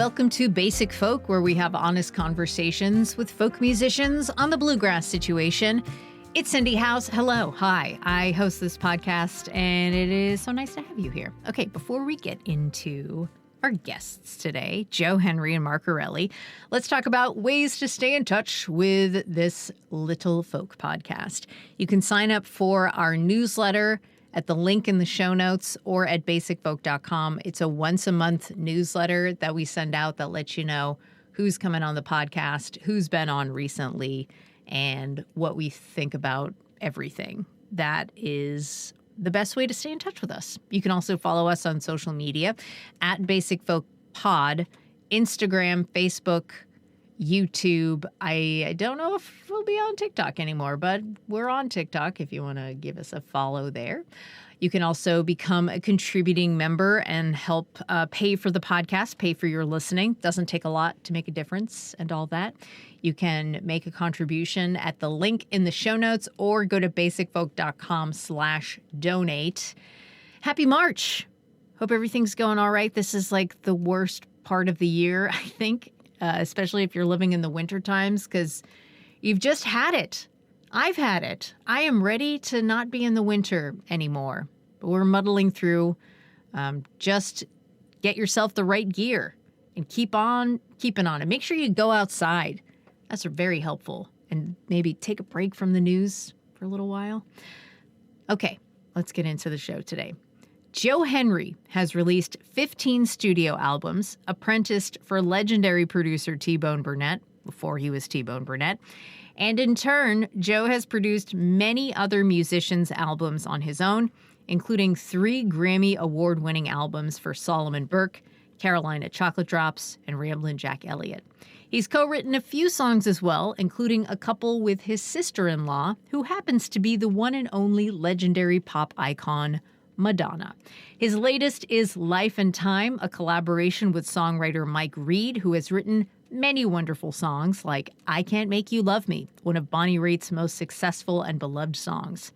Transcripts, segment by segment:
welcome to Basic Folk, where we have honest conversations with folk musicians on the bluegrass situation. It's Cindy House. Hello. Hi. I host this podcast, and it is so nice to have you here. Okay, before we get into our guests today, Joe Henry and Mark Erelli, let's talk about ways to stay in touch with this little folk podcast. You can sign up for our newsletter at the link in the show notes or at basicfolk.com. It's a once-a-month newsletter that we send out that lets you know who's coming on the podcast, who's been on recently, and what we think about everything. That is the best way to stay in touch with us. You can also follow us on social media at Basic Folk Pod, Instagram, Facebook, YouTube. I don't know if we'll be on TikTok anymore, but we're on TikTok if you want to give us a follow there. You can also become a contributing member and help pay for the podcast, pay for your listening. Doesn't take a lot to make a difference and all that. You can make a contribution at the link in the show notes or go to basicfolk.com/donate. Happy March. Hope everything's going all right. This is like the worst part of the year, I think. Especially if you're living in the winter times, because you've just had it. I've had it. I am ready to not be in the winter anymore. But we're muddling through. Just get yourself the right gear and keep on keeping on it. Make sure you go outside. That's very helpful. And maybe take a break from the news for a little while. Okay, let's get into the show today. Joe Henry has released 15 studio albums, apprenticed for legendary producer T Bone Burnett before he was T Bone Burnett. And in turn, Joe has produced many other musicians' albums on his own, including 3 Grammy Award-winning albums for Solomon Burke, Carolina Chocolate Drops, and Ramblin Jack Elliott. He's co-written a few songs as well, including a couple with his sister-in-law, who happens to be the one and only legendary pop icon, Madonna. His latest is Life and Time, a collaboration with songwriter Mike Reid, who has written many wonderful songs like I Can't Make You Love Me, one of Bonnie Raitt's most successful and beloved songs.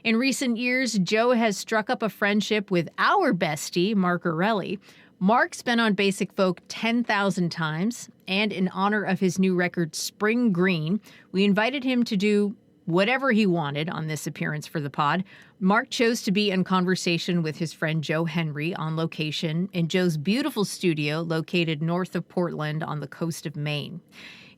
In recent years, Joe has struck up a friendship with our bestie, Mark Erelli. Mark's been on Basic Folk 10,000 times, and in honor of his new record, Spring Green, we invited him to do whatever he wanted on this appearance for the pod. Mark chose to be in conversation with his friend Joe Henry on location in Joe's beautiful studio located north of Portland on the coast of Maine.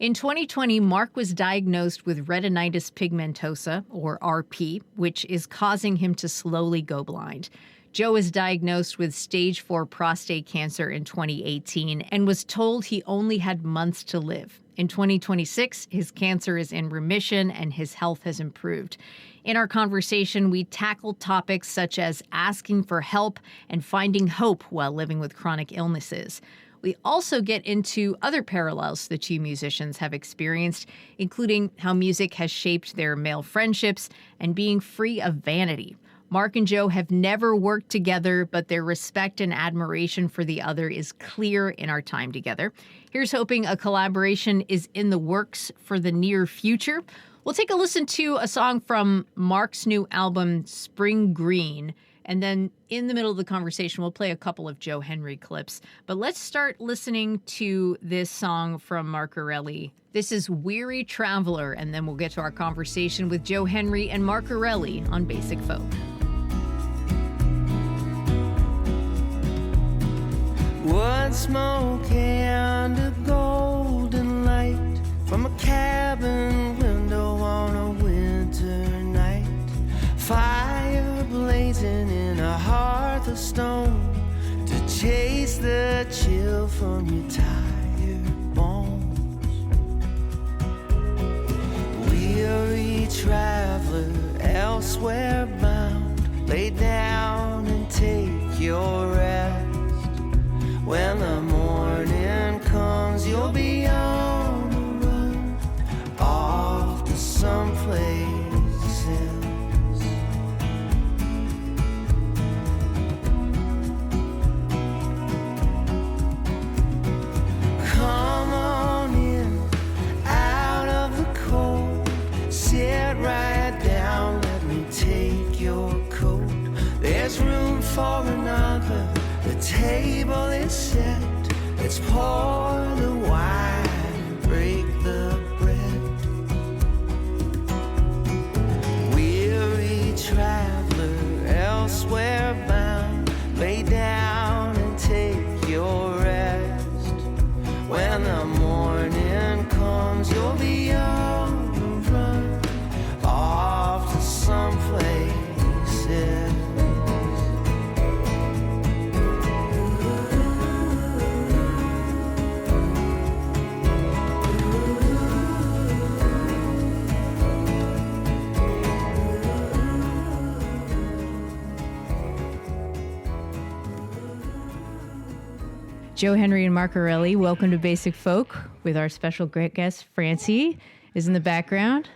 In 2020, Mark was diagnosed with retinitis pigmentosa, or RP, which is causing him to slowly go blind. Joe was diagnosed with stage 4 prostate cancer in 2018 and was told he only had months to live. In 2026, his cancer is in remission and his health has improved. In our conversation, we tackled topics such as asking for help and finding hope while living with chronic illnesses. We also get into other parallels the two musicians have experienced, including how music has shaped their male friendships and being free of vanity. Mark and Joe have never worked together, but their respect and admiration for the other is clear in our time together. Here's hoping a collaboration is in the works for the near future. We'll take a listen to a song from Mark's new album, Spring Green, and then in the middle of the conversation, we'll play a couple of Joe Henry clips. But let's start listening to this song from Mark Erelli. This is Weary Traveler, and then we'll get to our conversation with Joe Henry and Mark Erelli on Basic Folk. Wood smoke and a golden light from a cabin window on a winter night. Fire blazing in a hearth of stone to chase the chill from your tired bones. Weary traveler, elsewhere bound, lay down and take your rest. When the morning comes, you'll be on the run, off to someplace else. Come on in, out of the cold, sit right down, let me take your coat. There's room for another. The table is set, let's Just pour the wine, break the bread. Weary traveler, elsewhere bound, lay down and take your rest. When the morning comes, you'll be on the run, off to some places. Joe Henry and Mark Erelli, welcome to Basic Folk with our special great guest, Francie, is in the background.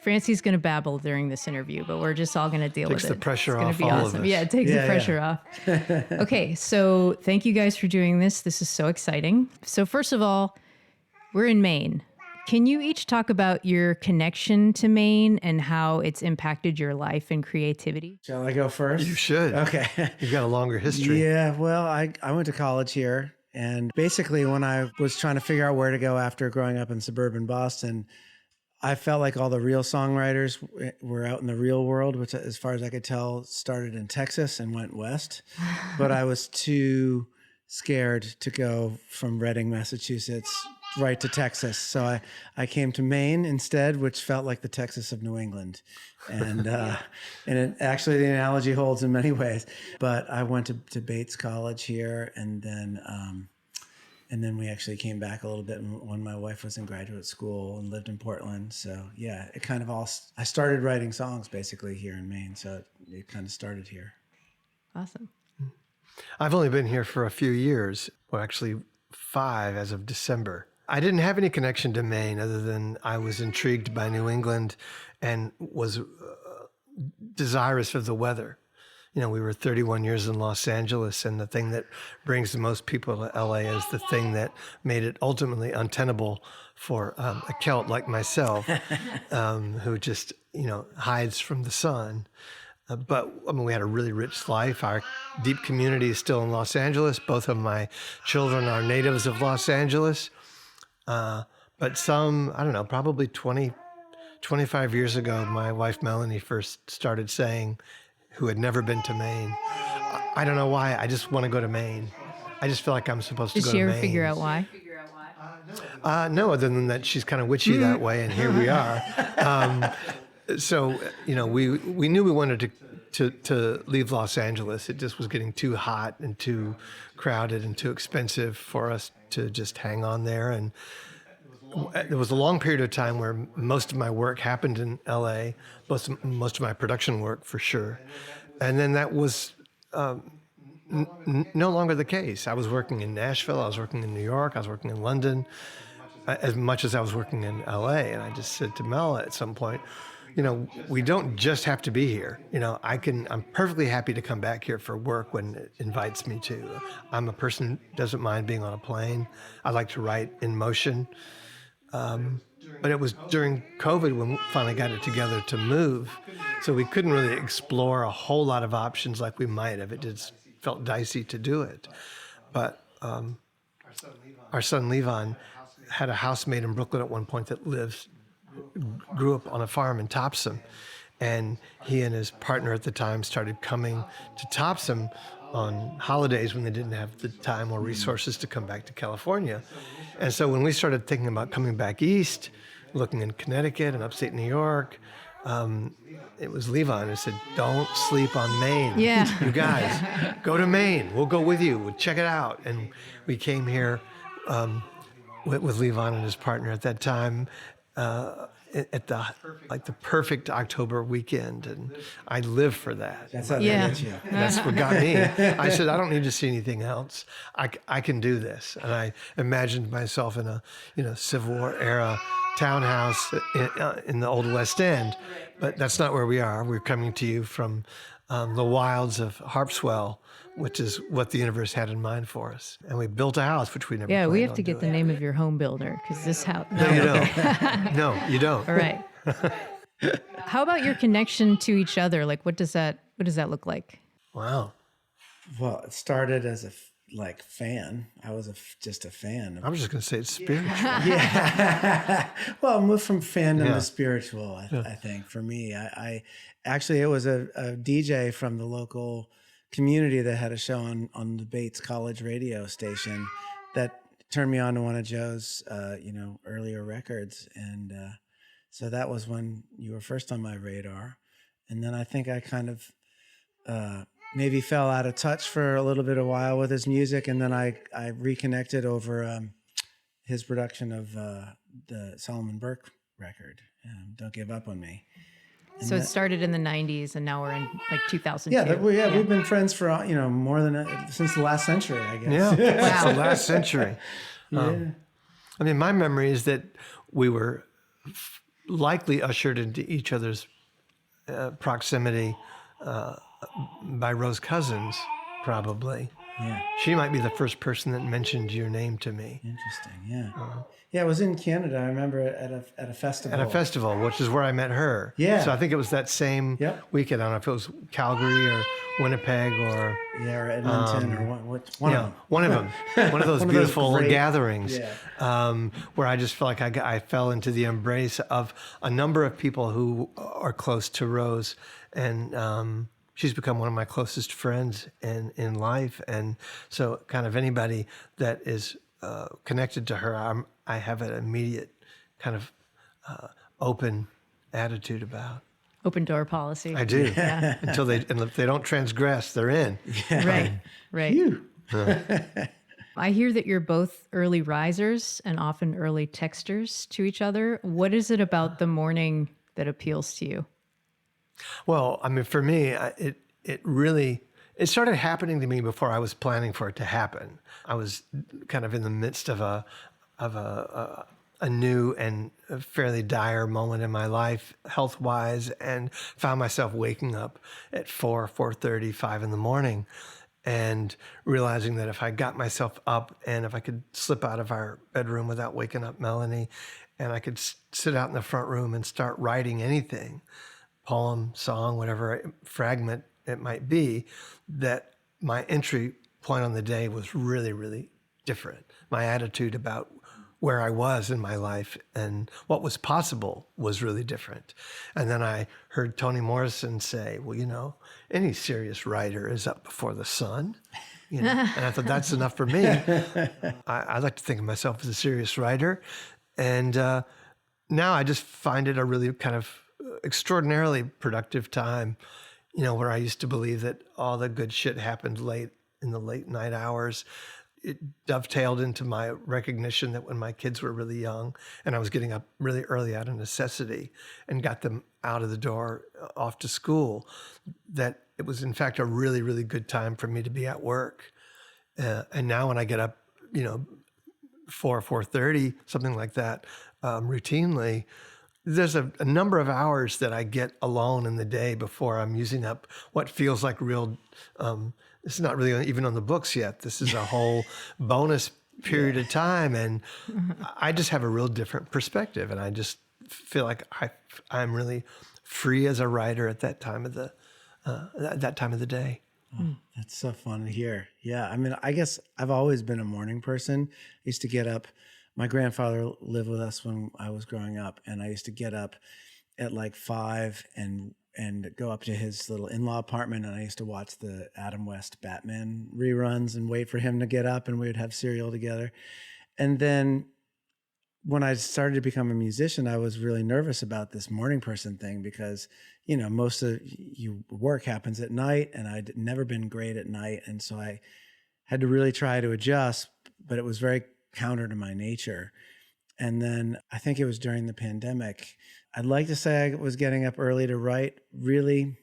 Francie's going to babble during this interview, but we're just all going to deal with it. Takes the pressure off It's all going to be of awesome. us. Yeah, it takes the pressure off. Okay, so thank you guys for doing this. This is so exciting. So first of all, we're in Maine. Can you each talk about your connection to Maine and how it's impacted your life and creativity? Shall I go first? You should. Okay. You've got a longer history. Yeah, well, I went to college here. And basically, when I was trying to figure out where to go after growing up in suburban Boston, I felt like all the real songwriters were out in the real world, which, as far as I could tell, started in Texas and went west. But I was too scared to go from Reading, Massachusetts, right to Texas. So I came to Maine instead, which felt like the Texas of New England. And it, actually, the analogy holds in many ways. But I went to Bates College here, and then we actually came back a little bit when my wife was in graduate school and lived in Portland. So yeah, it kind of I started writing songs basically here in Maine. So it kind of started here. Awesome. I've only been here for a few years, well, actually 5 as of December. I didn't have any connection to Maine other than I was intrigued by New England and was desirous of the weather. You know, we were 31 years in Los Angeles, and the thing that brings the most people to LA is the thing that made it ultimately untenable for a Celt like myself, who just, hides from the sun. But I mean, we had a really rich life. Our deep community is still in Los Angeles. Both of my children are natives of Los Angeles. But probably 25 years ago, my wife Melanie first started saying, who had never been to Maine, I don't know why, I just want to go to Maine. I just feel like I'm supposed to go to Maine. Did she ever figure out why? No, other than that she's kind of witchy that way, and here we are. So, we knew we wanted to leave Los Angeles. It just was getting too hot and too crowded and too expensive for us to just hang on there. And there was a long period of time where most of my work happened in LA, most of my production work for sure. And then that was no longer the case. I was working in Nashville, I was working in New York, I was working in London, as much as I was working in LA. And I just said to Mel at some point, we don't just have to be here. I'm perfectly happy to come back here for work when it invites me to. I'm a person who doesn't mind being on a plane. I like to write in motion. But it was during COVID when we finally got it together to move. So we couldn't really explore a whole lot of options like we might have. It just felt dicey to do it. But our son Levon had a housemate in Brooklyn at one point that grew up on a farm in Topsom. And he and his partner at the time started coming to Topsom on holidays when they didn't have the time or resources to come back to California. And so when we started thinking about coming back east, looking in Connecticut and upstate New York, it was Levon who said, don't sleep on Maine. Yeah. You guys, go to Maine. We'll go with you. We'll check it out. And we came here with Levon and his partner at that time, at the perfect October weekend, and I live for that. That's how Yeah. they get you. That's what got me. I said, I don't need to see anything else. I can do this. And I imagined myself in a Civil War era townhouse in the old West End, but that's not where we are. We're coming to you from the wilds of Harpswell, which is what the universe had in mind for us. And we built a house, which we never Yeah, we planned have to on get the doing. name of your home builder because this house. No, you don't. No, you don't. All right. How about your connection to each other? Like, what does that look like? Wow. Well, it started as a fan. I was just a fan. I was just going to say it's spiritual. Yeah. Well, moved from fandom to spiritual, I think, for me. I actually, it was a DJ from the local community that had a show on the Bates College radio station that turned me on to one of Joe's, earlier records. And so that was when you were first on my radar. And then I think I kind of maybe fell out of touch for a little bit of while with his music. And then I reconnected over his production of the Solomon Burke record, Don't Give Up on Me. And So it started in the 90s and now we're in like 2002. Yeah, we've been friends for, more than since the last century, I guess. Yeah, Wow. the last century. I mean, my memory is that we were likely ushered into each other's proximity by Rose Cousins, probably. Yeah. She might be the first person that mentioned your name to me. Interesting. Yeah. Yeah, I was in Canada. I remember at a festival. At a festival, which is where I met her. Yeah. So I think it was that same weekend. I don't know if it was Calgary or Winnipeg or... Yeah, or Edmonton or one of them. One of them. One of those One of those beautiful great- gatherings where I just felt like I fell into the embrace of a number of people who are close to Rose. And she's become one of my closest friends in life. And so kind of anybody that is connected to her, I have an immediate kind of open attitude about. Open door policy. I do. Yeah. And if they don't transgress, they're in. Right. Phew. I hear that you're both early risers and often early texters to each other. What is it about the morning that appeals to you? Well, I mean, for me, it started happening to me before I was planning for it to happen. I was kind of in the midst of a new and fairly dire moment in my life, health-wise, and found myself waking up at 4:30, 5 in the morning, and realizing that if I got myself up and if I could slip out of our bedroom without waking up Melanie, and I could sit out in the front room and start writing anything, poem, song, whatever fragment it might be, that my entry point on the day was really, really different. My attitude about where I was in my life and what was possible was really different. And then I heard Toni Morrison say, well, any serious writer is up before the sun. And I thought that's enough for me. I like to think of myself as a serious writer. And now I just find it a really kind of extraordinarily productive time, where I used to believe that all the good shit happened in the late night hours. It dovetailed into my recognition that when my kids were really young and I was getting up really early out of necessity and got them out of the door off to school, that it was in fact a really, really good time for me to be at work. And now when I get up, 4:30, something like that, routinely, there's a number of hours that I get alone in the day before I'm using up what feels like real, this is not really even on the books yet. This is a whole bonus period of time. And I just have a real different perspective. And I just feel like I'm really free as a writer at that time of the day. Oh, that's so fun to hear. Yeah. I mean, I guess I've always been a morning person. I used to get up. My grandfather lived with us when I was growing up, and I used to get up at like 5 and go up to his little in-law apartment, and I used to watch the Adam West Batman reruns and wait for him to get up, and we would have cereal together. And then when I started to become a musician, I was really nervous about this morning person thing because, most of your work happens at night, and I'd never been great at night. And so I had to really try to adjust, but it was very counter to my nature. And then I think it was during the pandemic. I'd like to say I was getting up early to write. Really,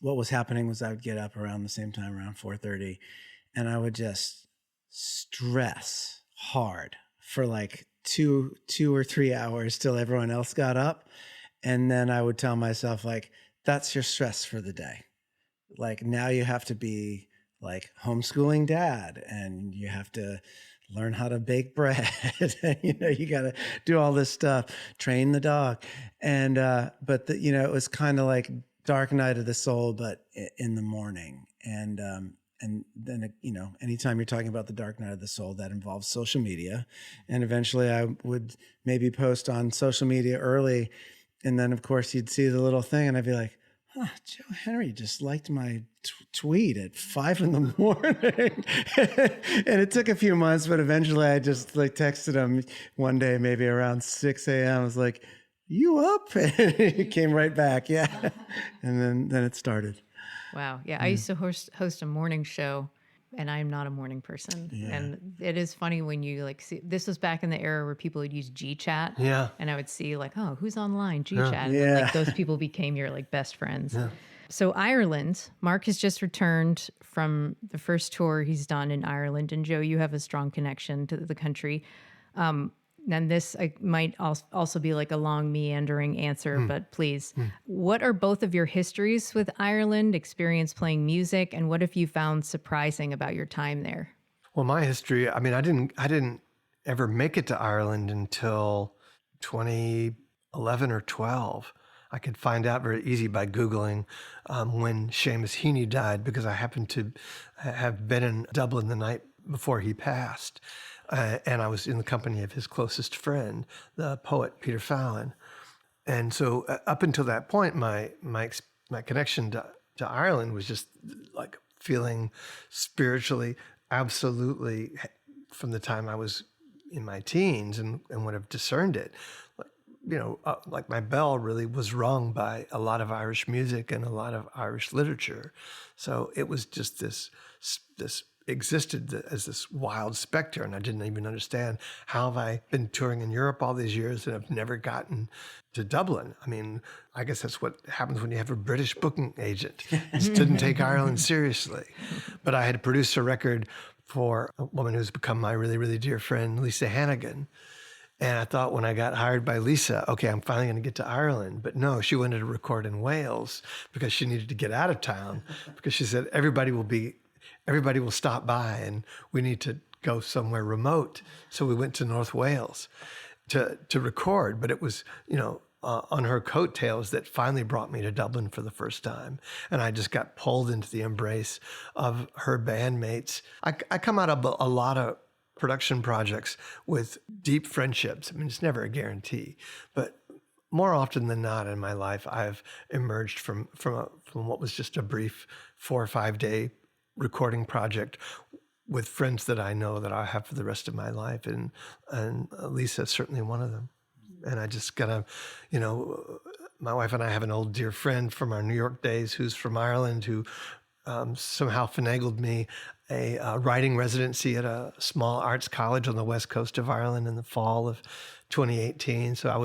what was happening was I would get up around the same time, around 4:30, and I would just stress hard for like two or 3 hours till everyone else got up. And then I would tell myself, like, that's your stress for the day. Like, now you have to be like homeschooling dad, and you have to learn how to bake bread. You got to do all this stuff, train the dog. And, but it was kind of like dark night of the soul, but in the morning. And And then, anytime you're talking about the dark night of the soul, that involves social media. And eventually I would maybe post on social media early. And then, of course, you'd see the little thing and I'd be like, Joe Henry just liked my tweet at 5 a.m. And it took a few months, but eventually I just texted him one day, maybe around 6 a.m. I was like, you up? And he came right back. Yeah. And then it started. Wow. Yeah. I used to host a morning show, and I'm not a morning person. Yeah. And it is funny when you see, this was back in the era where people would use G-Chat. Yeah. And I would see oh, who's online? G-Chat. Yeah. And then, those people became your best friends. Yeah. So Ireland, Mark has just returned from the first tour he's done in Ireland. And Joe, you have a strong connection to the country. And this might also be a long meandering answer, but please, what are both of your histories with Ireland, experience playing music, and what have you found surprising about your time there? Well, my history, I didn't ever make it to Ireland until 2011 or 12. I could find out very easy by Googling when Seamus Heaney died, because I happened to have been in Dublin the night before he passed. And I was in the company of his closest friend, the poet Peter Fallon. And so up until that point, my connection to Ireland was just feeling spiritually, absolutely, from the time I was in my teens and would have discerned it. My bell really was rung by a lot of Irish music and a lot of Irish literature. So it was just this existed as this wild specter, and I didn't even understand how have I been touring in Europe all these years and have never gotten to Dublin. I guess that's what happens when you have a British booking agent. Just didn't take Ireland seriously. But I had produced a record for a woman who's become my really, really dear friend, Lisa Hannigan. And I thought when I got hired by Lisa, okay, I'm finally going to get to Ireland. But no, she wanted to record in Wales because she needed to get out of town, because she said everybody will stop by and we need to go somewhere remote. So we went to North Wales to record. But it was, on her coattails that finally brought me to Dublin for the first time. And I just got pulled into the embrace of her bandmates. I come out of a lot of production projects with deep friendships. It's never a guarantee, but more often than not in my life, I've emerged from what was just a brief 4 or 5 day recording project with friends that I know that I have for the rest of my life. And Lisa's certainly one of them. And I just my wife and I have an old dear friend from our New York days who's from Ireland, who somehow finagled me a writing residency at a small arts college on the west coast of Ireland in the fall of 2018. So I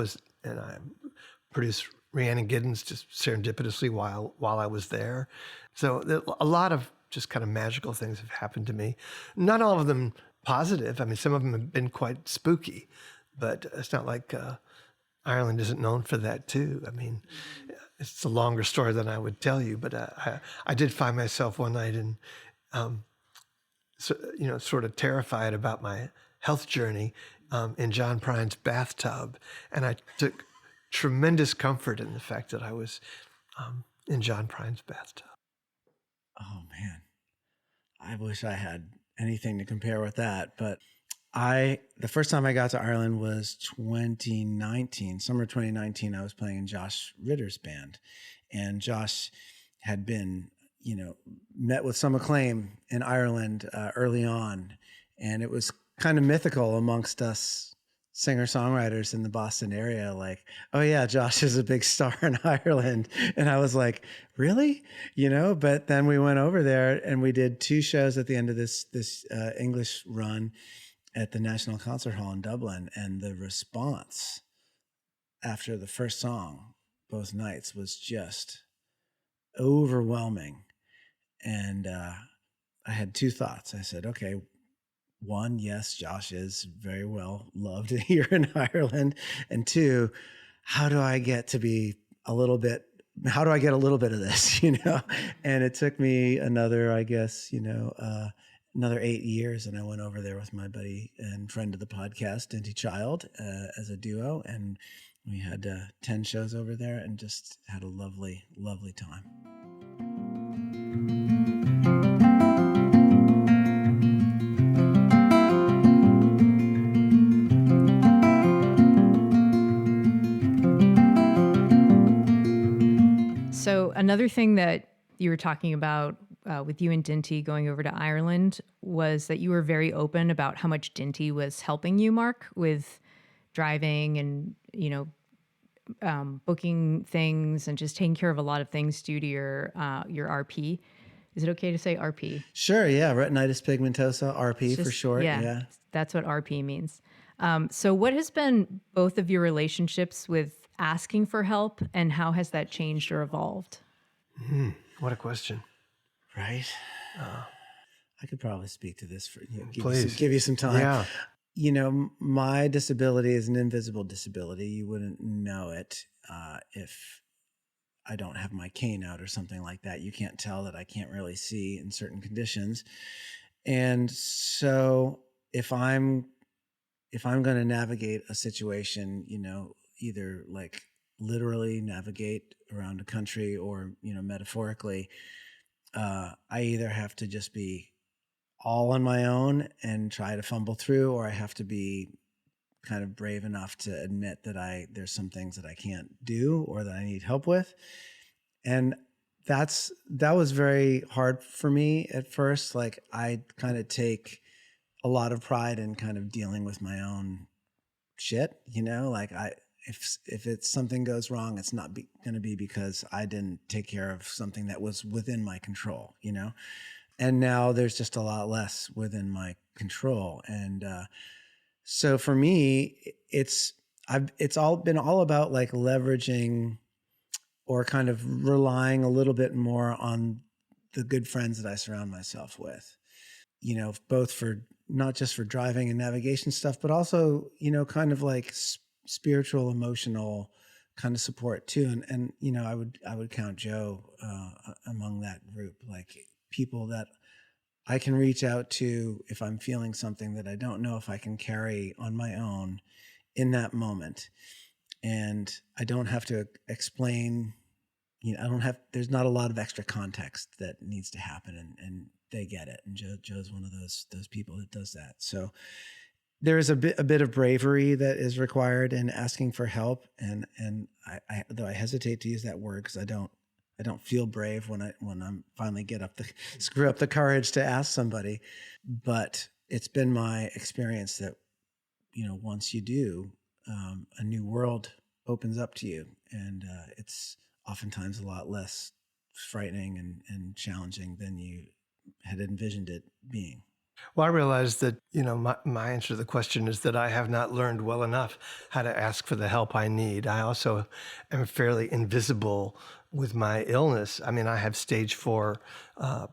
produced Rhiannon Giddens just serendipitously while I was there. So a lot of just kind of magical things have happened to me. Not all of them positive. Some of them have been quite spooky, but it's not like Ireland isn't known for that too. It's a longer story than I would tell you, but I did find myself one night sort of terrified about my health journey in John Prine's bathtub. And I took tremendous comfort in the fact that I was in John Prine's bathtub. Oh man, I wish I had anything to compare with that. But the first time I got to Ireland was 2019, summer 2019. I was playing in Josh Ritter's band, and Josh had been, met with some acclaim in Ireland early on, and it was kind of mythical amongst us singer-songwriters in the Boston area, oh yeah, Josh is a big star in Ireland. And I was like, really? But then we went over there and we did 2 shows at the end of this English run at the National Concert Hall in Dublin. And the response after the first song, both nights, was just overwhelming. And I had 2 thoughts. I said, okay, 1, yes, Josh is very well loved here in Ireland. And 2, how do I get a little bit of this, And it took me another, another 8 years. And I went over there with my buddy and friend of the podcast, Dinty Child, as a duo. And we had 10 shows over there and just had a lovely, lovely time. So another thing that you were talking about with you and Dinty going over to Ireland was that you were very open about how much Dinty was helping you, Mark, with driving and, booking things and just taking care of a lot of things due to your RP. Is it okay to say RP? Sure, yeah. Retinitis pigmentosa, RP for short. Yeah. That's what RP means. So what has been both of your relationships with asking for help, and how has that changed or evolved? What a question. Right? I could probably speak to this for Please. give you some time. Yeah. My disability is an invisible disability. You wouldn't know it if I don't have my cane out or something like that. You can't tell that I can't really see in certain conditions. And so if I'm going to navigate a situation, either like literally navigate around a country or, metaphorically, I either have to just be all on my own and try to fumble through, or I have to be kind of brave enough to admit that there's some things that I can't do or that I need help with. And that was very hard for me at first. Like, I kind of take a lot of pride in kind of dealing with my own shit, like if it's something goes wrong, it's not going to be because I didn't take care of something that was within my control, and now there's just a lot less within my control. And so for me, it's been all about like leveraging or kind of relying a little bit more on the good friends that I surround myself with, both for not just for driving and navigation stuff, but also, kind of like spiritual, emotional kind of support too. And I would count Joe among that group, like people that I can reach out to if I'm feeling something that I don't know if I can carry on my own in that moment. And I don't have to explain, there's not a lot of extra context that needs to happen, and they get it. And Joe's one of those people that does that. So there is a bit of bravery that is required in asking for help. And I though I hesitate to use that word because I don't feel brave when I'm finally screw up the courage to ask somebody. But it's been my experience that, once you do, a new world opens up to you, and it's oftentimes a lot less frightening and challenging than you had envisioned it being. Well, I realized that, my answer to the question is that I have not learned well enough how to ask for the help I need. I also am fairly invisible with my illness. I mean, I have stage 4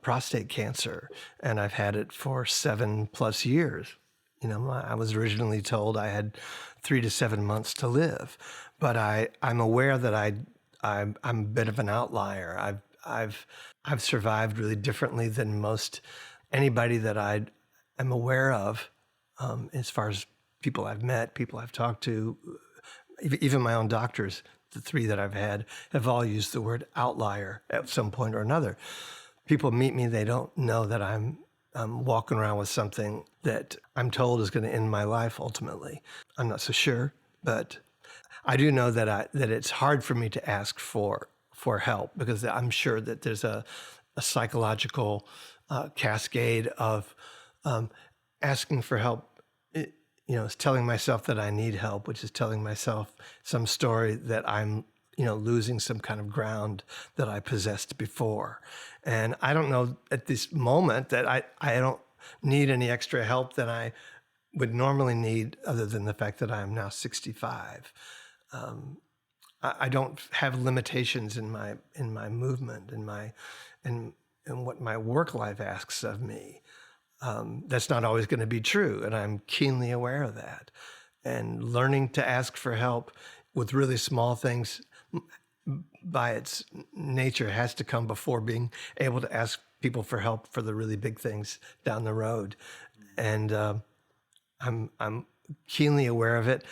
prostate cancer, and I've had it for 7+ years. I was originally told I had 3 to 7 months to live, but I'm aware that I'm a bit of an outlier. I've survived really differently than most anybody that I am aware of, as far as people I've met, people I've talked to, even my own doctors. The 3 that I've had have all used the word outlier at some point or another. People meet me, they don't know that I'm walking around with something that I'm told is going to end my life ultimately. I'm not so sure, but I do know that it's hard for me to ask for help, because I'm sure that there's a psychological cascade of asking for help. It's telling myself that I need help, which is telling myself some story that I'm, losing some kind of ground that I possessed before. And I don't know at this moment that I don't need any extra help than I would normally need, other than the fact that I am now 65. I don't have limitations in my movement and what my work life asks of me. That's not always going to be true, and I'm keenly aware of that. And learning to ask for help with really small things, by its nature, has to come before being able to ask people for help for the really big things down the road. And I'm keenly aware of it.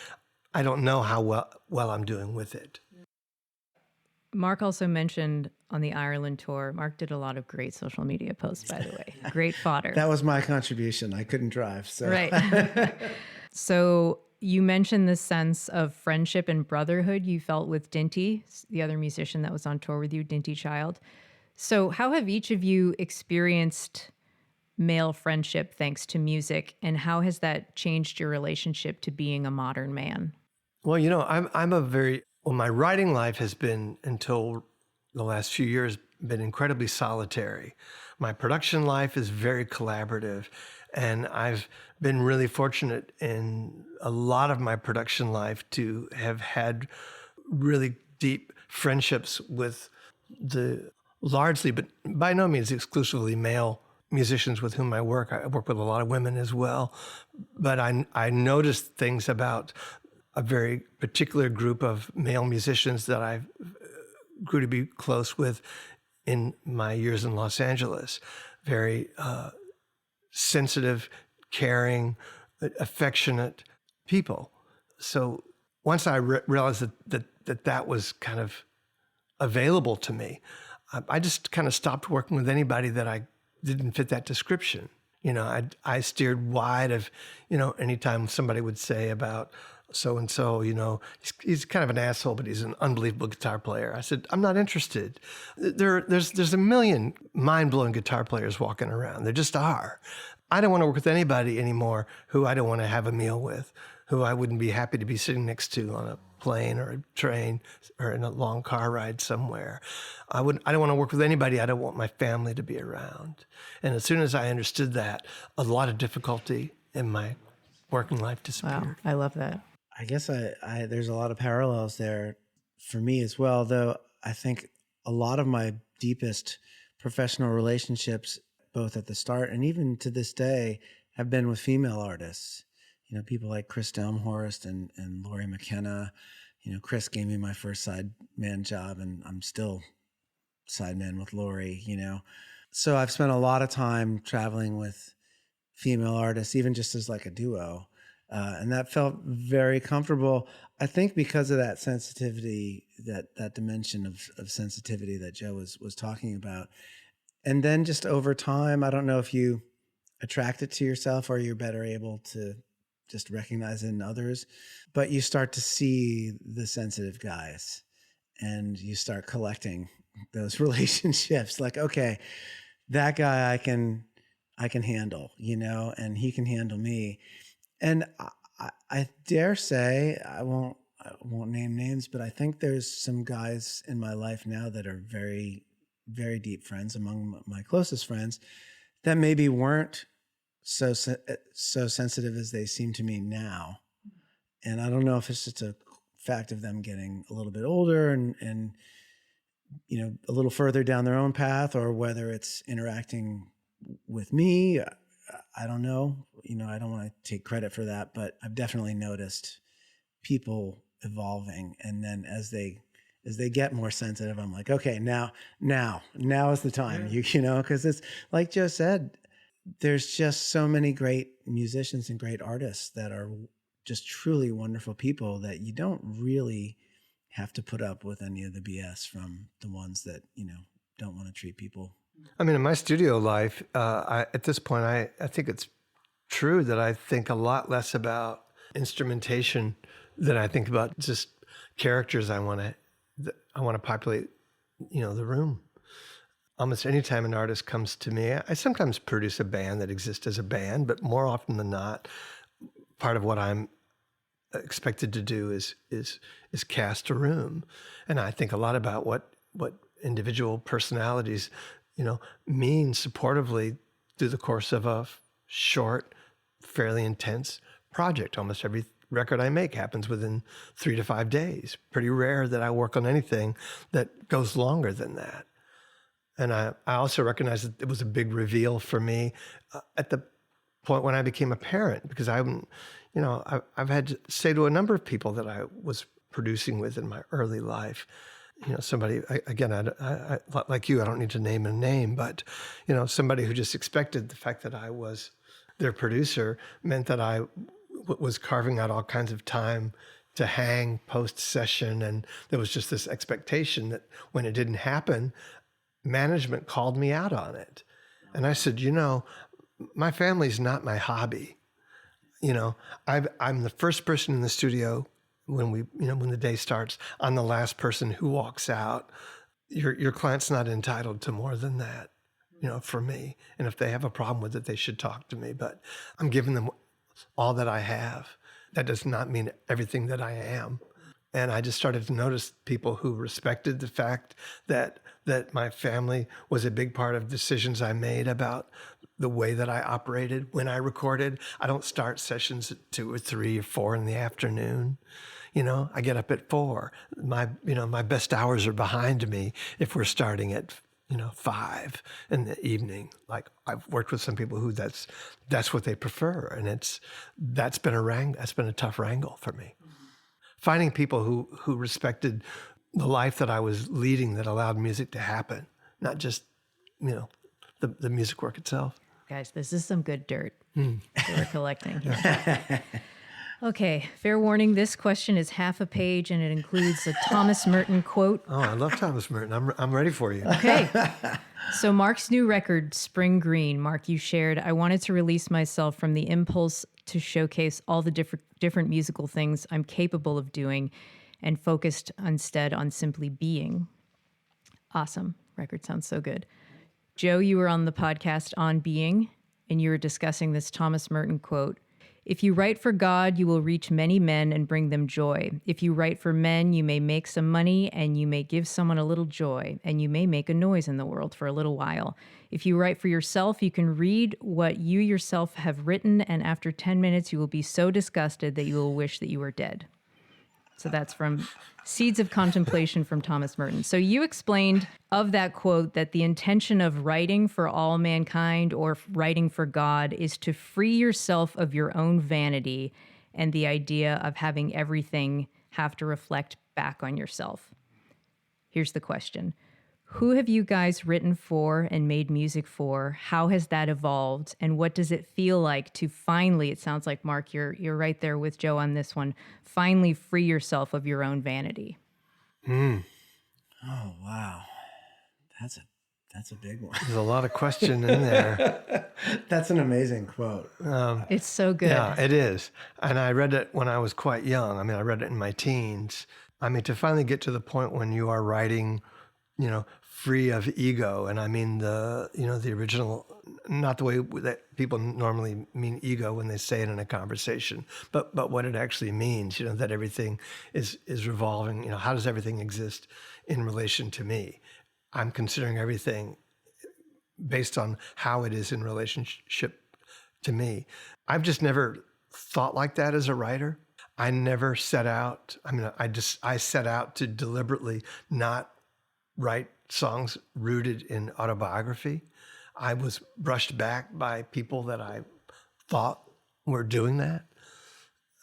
I don't know how well I'm doing with it. Mark also mentioned on the Ireland tour, Mark did a lot of great social media posts, by the way. Great fodder. That was my contribution. I couldn't drive. So. Right. So You mentioned the sense of friendship and brotherhood you felt with Dinty, the other musician that was on tour with you, Dinty Child. So how have each of you experienced male friendship thanks to music, and how has that changed your relationship to being a modern man? Well, my writing life has been, until the last few years, been incredibly solitary. My production life is very collaborative, and I've been really fortunate in a lot of my production life to have had really deep friendships with the largely, but by no means exclusively, male musicians with whom I work. I work with a lot of women as well, but I noticed things about a very particular group of male musicians that I grew to be close with in my years in Los Angeles. Very sensitive, caring, affectionate people. So once I realized that was kind of available to me, I just kind of stopped working with anybody that I didn't fit that description. I steered wide of, anytime somebody would say about so-and-so, he's kind of an asshole, but he's an unbelievable guitar player. I said, I'm not interested. There's a million mind-blowing guitar players walking around. There just are. I don't want to work with anybody anymore who I don't want to have a meal with, who I wouldn't be happy to be sitting next to on a plane or a train or in a long car ride somewhere. I don't want to work with anybody I don't want my family to be around. And as soon as I understood that, a lot of difficulty in my working life disappeared. Wow, I love that. I guess there's a lot of parallels there for me as well, though I think a lot of my deepest professional relationships, both at the start and even to this day, have been with female artists. People like Chris Delmhorst and Laurie McKenna. Chris gave me my first sideman job, and I'm still sideman with Laurie, So I've spent a lot of time traveling with female artists, even just as like a duo. And that felt very comfortable, I think, because of that sensitivity, that dimension of sensitivity that Joe was talking about. And then just over time, I don't know if you attract it to yourself or you're better able to just recognize it in others, but you start to see the sensitive guys and you start collecting those relationships. Like, okay, that guy I can handle, and he can handle me. And I dare say, I won't name names, but I think there's some guys in my life now that are very, very deep friends, among my closest friends, that maybe weren't so sensitive as they seem to me now. And I don't know if it's just a fact of them getting a little bit older and a little further down their own path, or whether it's interacting with me. I don't know. I don't want to take credit for that, but I've definitely noticed people evolving. And then as they get more sensitive, I'm like, okay, now is the time, because it's like Joe said, there's just so many great musicians and great artists that are just truly wonderful people that you don't really have to put up with any of the BS from the ones that, don't want to treat people. I mean, in my studio life, at this point, I think it's true that I think a lot less about instrumentation than I think about just characters I want to populate, the room. Almost any time an artist comes to me, I sometimes produce a band that exists as a band, but more often than not, part of what I'm expected to do is cast a room. And I think a lot about what individual personalities, mean supportively through the course of a short, fairly intense project. Almost every record I make happens within 3 to 5 days. Pretty rare that I work on anything that goes longer than that. And I also recognize that it was a big reveal for me at the point when I became a parent, because I've had to say to a number of people that I was producing with in my early life, somebody, again, I like you, I don't need to name a name, but, somebody who just expected the fact that I was their producer meant that I was carving out all kinds of time to hang post-session. And there was just this expectation that when it didn't happen, management called me out on it. And I said, my family's not my hobby. I'm the first person in the studio when when the day starts. I'm the last person who walks out. Your client's not entitled to more than that, for me. And if they have a problem with it, they should talk to me. But I'm giving them all that I have. That does not mean everything that I am. And I just started to notice people who respected the fact that my family was a big part of decisions I made about the way that I operated when I recorded. I don't start sessions at 2 or 3 or 4 in the afternoon. I get up at 4. My best hours are behind me if we're starting at 5 in the evening. Like, I've worked with some people who that's what they prefer, and that's been a tough wrangle for me. Finding people who respected the life that I was leading that allowed music to happen, not just, the music work itself. Guys, this is some good dirt that we're collecting here. Okay, fair warning, this question is half a page and it includes a Thomas Merton quote. Oh, I love Thomas Merton. I'm ready for you. Okay. So Mark's new record, Spring Green, Mark, you shared, I wanted to release myself from the impulse to showcase all the different musical things I'm capable of doing and focused instead on simply being. Awesome. Record sounds so good. Joe, you were on the podcast On Being, and you were discussing this Thomas Merton quote. If you write for God, you will reach many men and bring them joy. If you write for men, you may make some money and you may give someone a little joy, and you may make a noise in the world for a little while. If you write for yourself, you can read what you yourself have written, and after 10 minutes, you will be so disgusted that you will wish that you were dead. So that's from Seeds of Contemplation from Thomas Merton. So you explained of that quote that the intention of writing for all mankind or writing for God is to free yourself of your own vanity and the idea of having everything have to reflect back on yourself. Here's the question. Who have you guys written for and made music for? How has that evolved? And what does it feel like to finally, it sounds like, Mark, you're right there with Joe on this one, finally free yourself of your own vanity? Oh, wow. That's a big one. There's a lot of question in there. That's an amazing quote. It's so good. Yeah, it is. And I read it when I was quite young. I mean, I read it in my teens. I mean, to finally get to the point when you are writing, free of ego. And I mean the original, not the way that people normally mean ego when they say it in a conversation, but what it actually means, that everything is revolving, how does everything exist in relation to me? I'm considering everything based on how it is in relationship to me. I've just never thought like that as a writer. I never set out, I set out to deliberately not write songs rooted in autobiography. I was brushed back by people that I thought were doing that.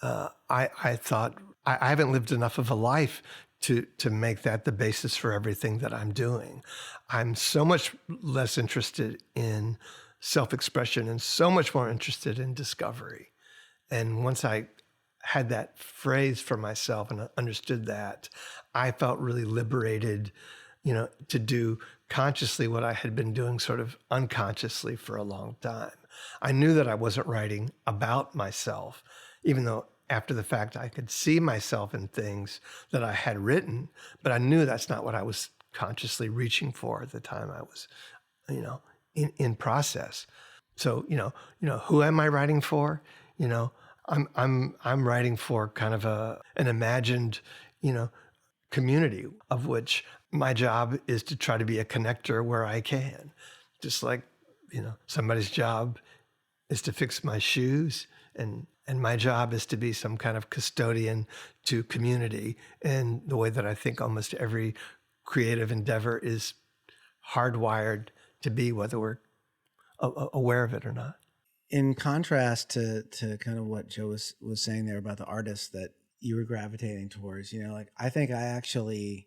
I thought I haven't lived enough of a life to make that the basis for everything that I'm doing. I'm so much less interested in self-expression and so much more interested in discovery. And once I had that phrase for myself and understood that, I felt really liberated, to do consciously what I had been doing sort of unconsciously for a long time. I knew that I wasn't writing about myself, even though after the fact I could see myself in things that I had written, but I knew that's not what I was consciously reaching for at the time I was, in process. So, who am I writing for? I'm writing for kind of an imagined, community of which my job is to try to be a connector where I can. Just like, somebody's job is to fix my shoes, and my job is to be some kind of custodian to community. And the way that I think almost every creative endeavor is hardwired to be, whether we're aware of it or not. In contrast to kind of what Joe was saying there about the artists that you were gravitating towards, I think I actually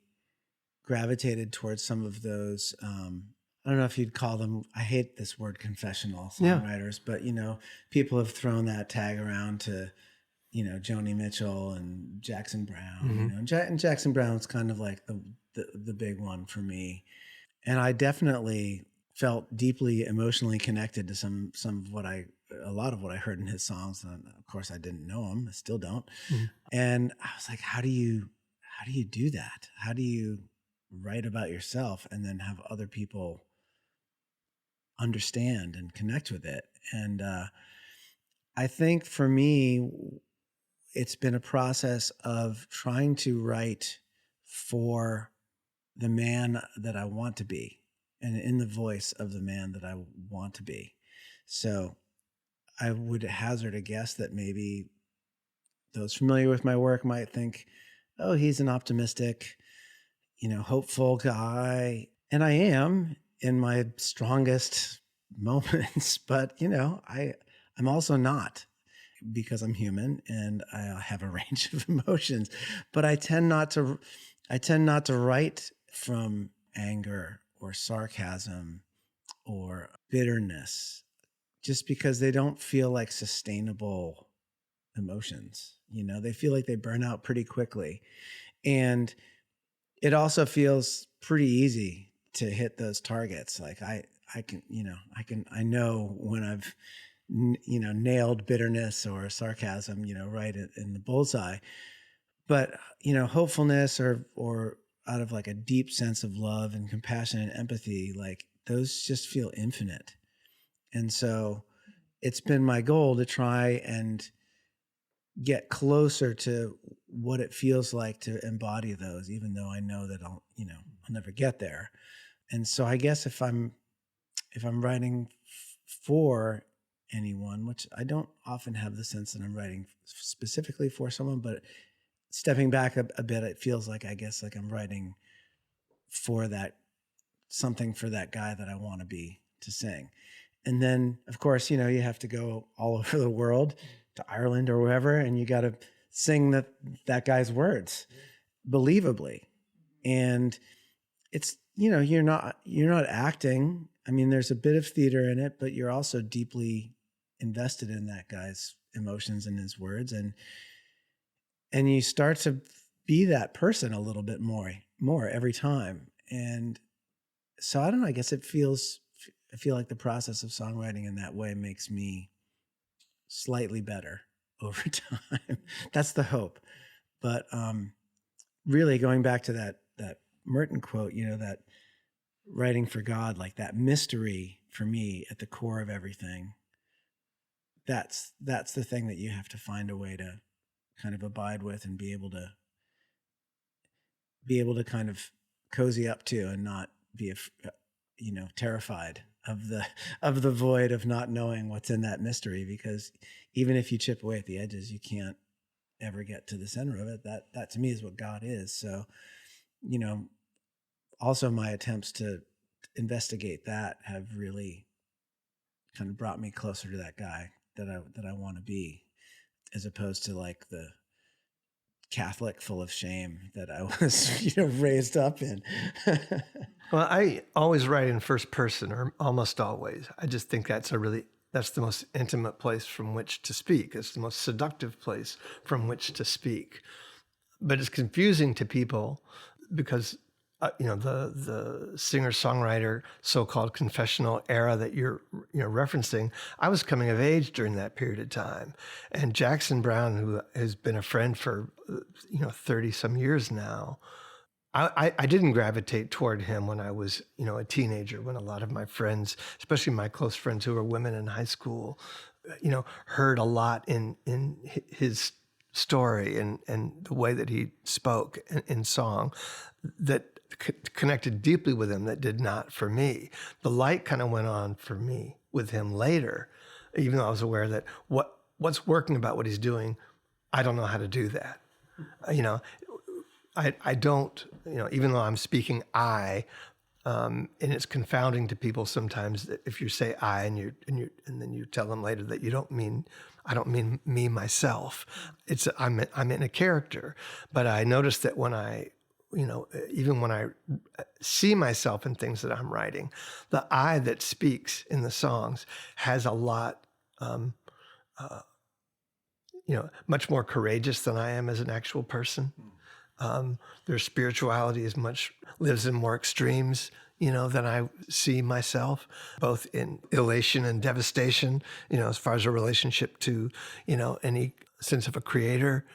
gravitated towards some of those, I don't know if you'd call them, I hate this word confessional songwriters, but, people have thrown that tag around to, Joni Mitchell and Jackson Browne, and Jackson Browne's kind of like the big one for me. And I definitely felt deeply emotionally connected to some of what I a lot of what I heard in his songs. And of course I didn't know him. I still don't. Mhm. And I was like, how do you do that? How do you write about yourself and then have other people understand and connect with it? And I think for me, it's been a process of trying to write for the man that I want to be and in the voice of the man that I want to be. So I would hazard a guess that maybe those familiar with my work might think, oh, he's an optimistic, hopeful guy. And I am in my strongest moments, but I'm also not, because I'm human and I have a range of emotions. But I tend not to write from anger or sarcasm or bitterness, just because they don't feel like sustainable emotions. They feel like they burn out pretty quickly. And it also feels pretty easy to hit those targets. Like I know when I've nailed bitterness or sarcasm, right in the bullseye. But hopefulness or out of like a deep sense of love and compassion and empathy, like those just feel infinite. And so it's been my goal to try and get closer to what it feels like to embody those, even though I know that I'll never get there. And so I guess if I'm writing for anyone, which I don't often have the sense that I'm writing specifically for someone, but stepping back a bit, it feels like, I guess, like I'm writing for something for that guy that I want to be to sing. And then, of course, you have to go all over the world, to Ireland or wherever, and you got to sing that guy's words believably. And it's, you're not acting. I mean, there's a bit of theater in it, but you're also deeply invested in that guy's emotions and his words. And you start to be that person a little bit more every time. And so I don't know, I guess I feel like the process of songwriting in that way makes me slightly better over time. That's the hope. But really going back to that Merton quote, that writing for God, like that mystery for me at the core of everything, that's the thing that you have to find a way to kind of abide with and be able to kind of cozy up to and not be terrified of the void of not knowing what's in that mystery, because even if you chip away at the edges, you can't ever get to the center of it. That to me is what God is. So, also my attempts to investigate that have really kind of brought me closer to that guy that I want to be, as opposed to like the Catholic full of shame that I was, raised up in. Well, I always write in first person, or almost always. I just think that's the most intimate place from which to speak. It's the most seductive place from which to speak. But it's confusing to people because, the singer-songwriter, so-called confessional era that you're referencing, I was coming of age during that period of time. And Jackson Browne, who has been a friend for, 30 some years now, I didn't gravitate toward him when I was, a teenager, when a lot of my friends, especially my close friends who were women in high school, heard a lot in his story and the way that he spoke in song that connected deeply with him, that did not for me. The light kind of went on for me with him later, even though I was aware that what's working about what he's doing, I don't know how to do that. I don't, even though I'm speaking I, and it's confounding to people sometimes that if you say I and then you tell them later that I don't mean me myself. I'm in a character. But I notice that when I, even when I see myself in things that I'm writing, the I that speaks in the songs has a lot, much more courageous than I am as an actual person. Their spirituality lives in more extremes, than I see myself, both in elation and devastation, as far as a relationship to, any sense of a creator.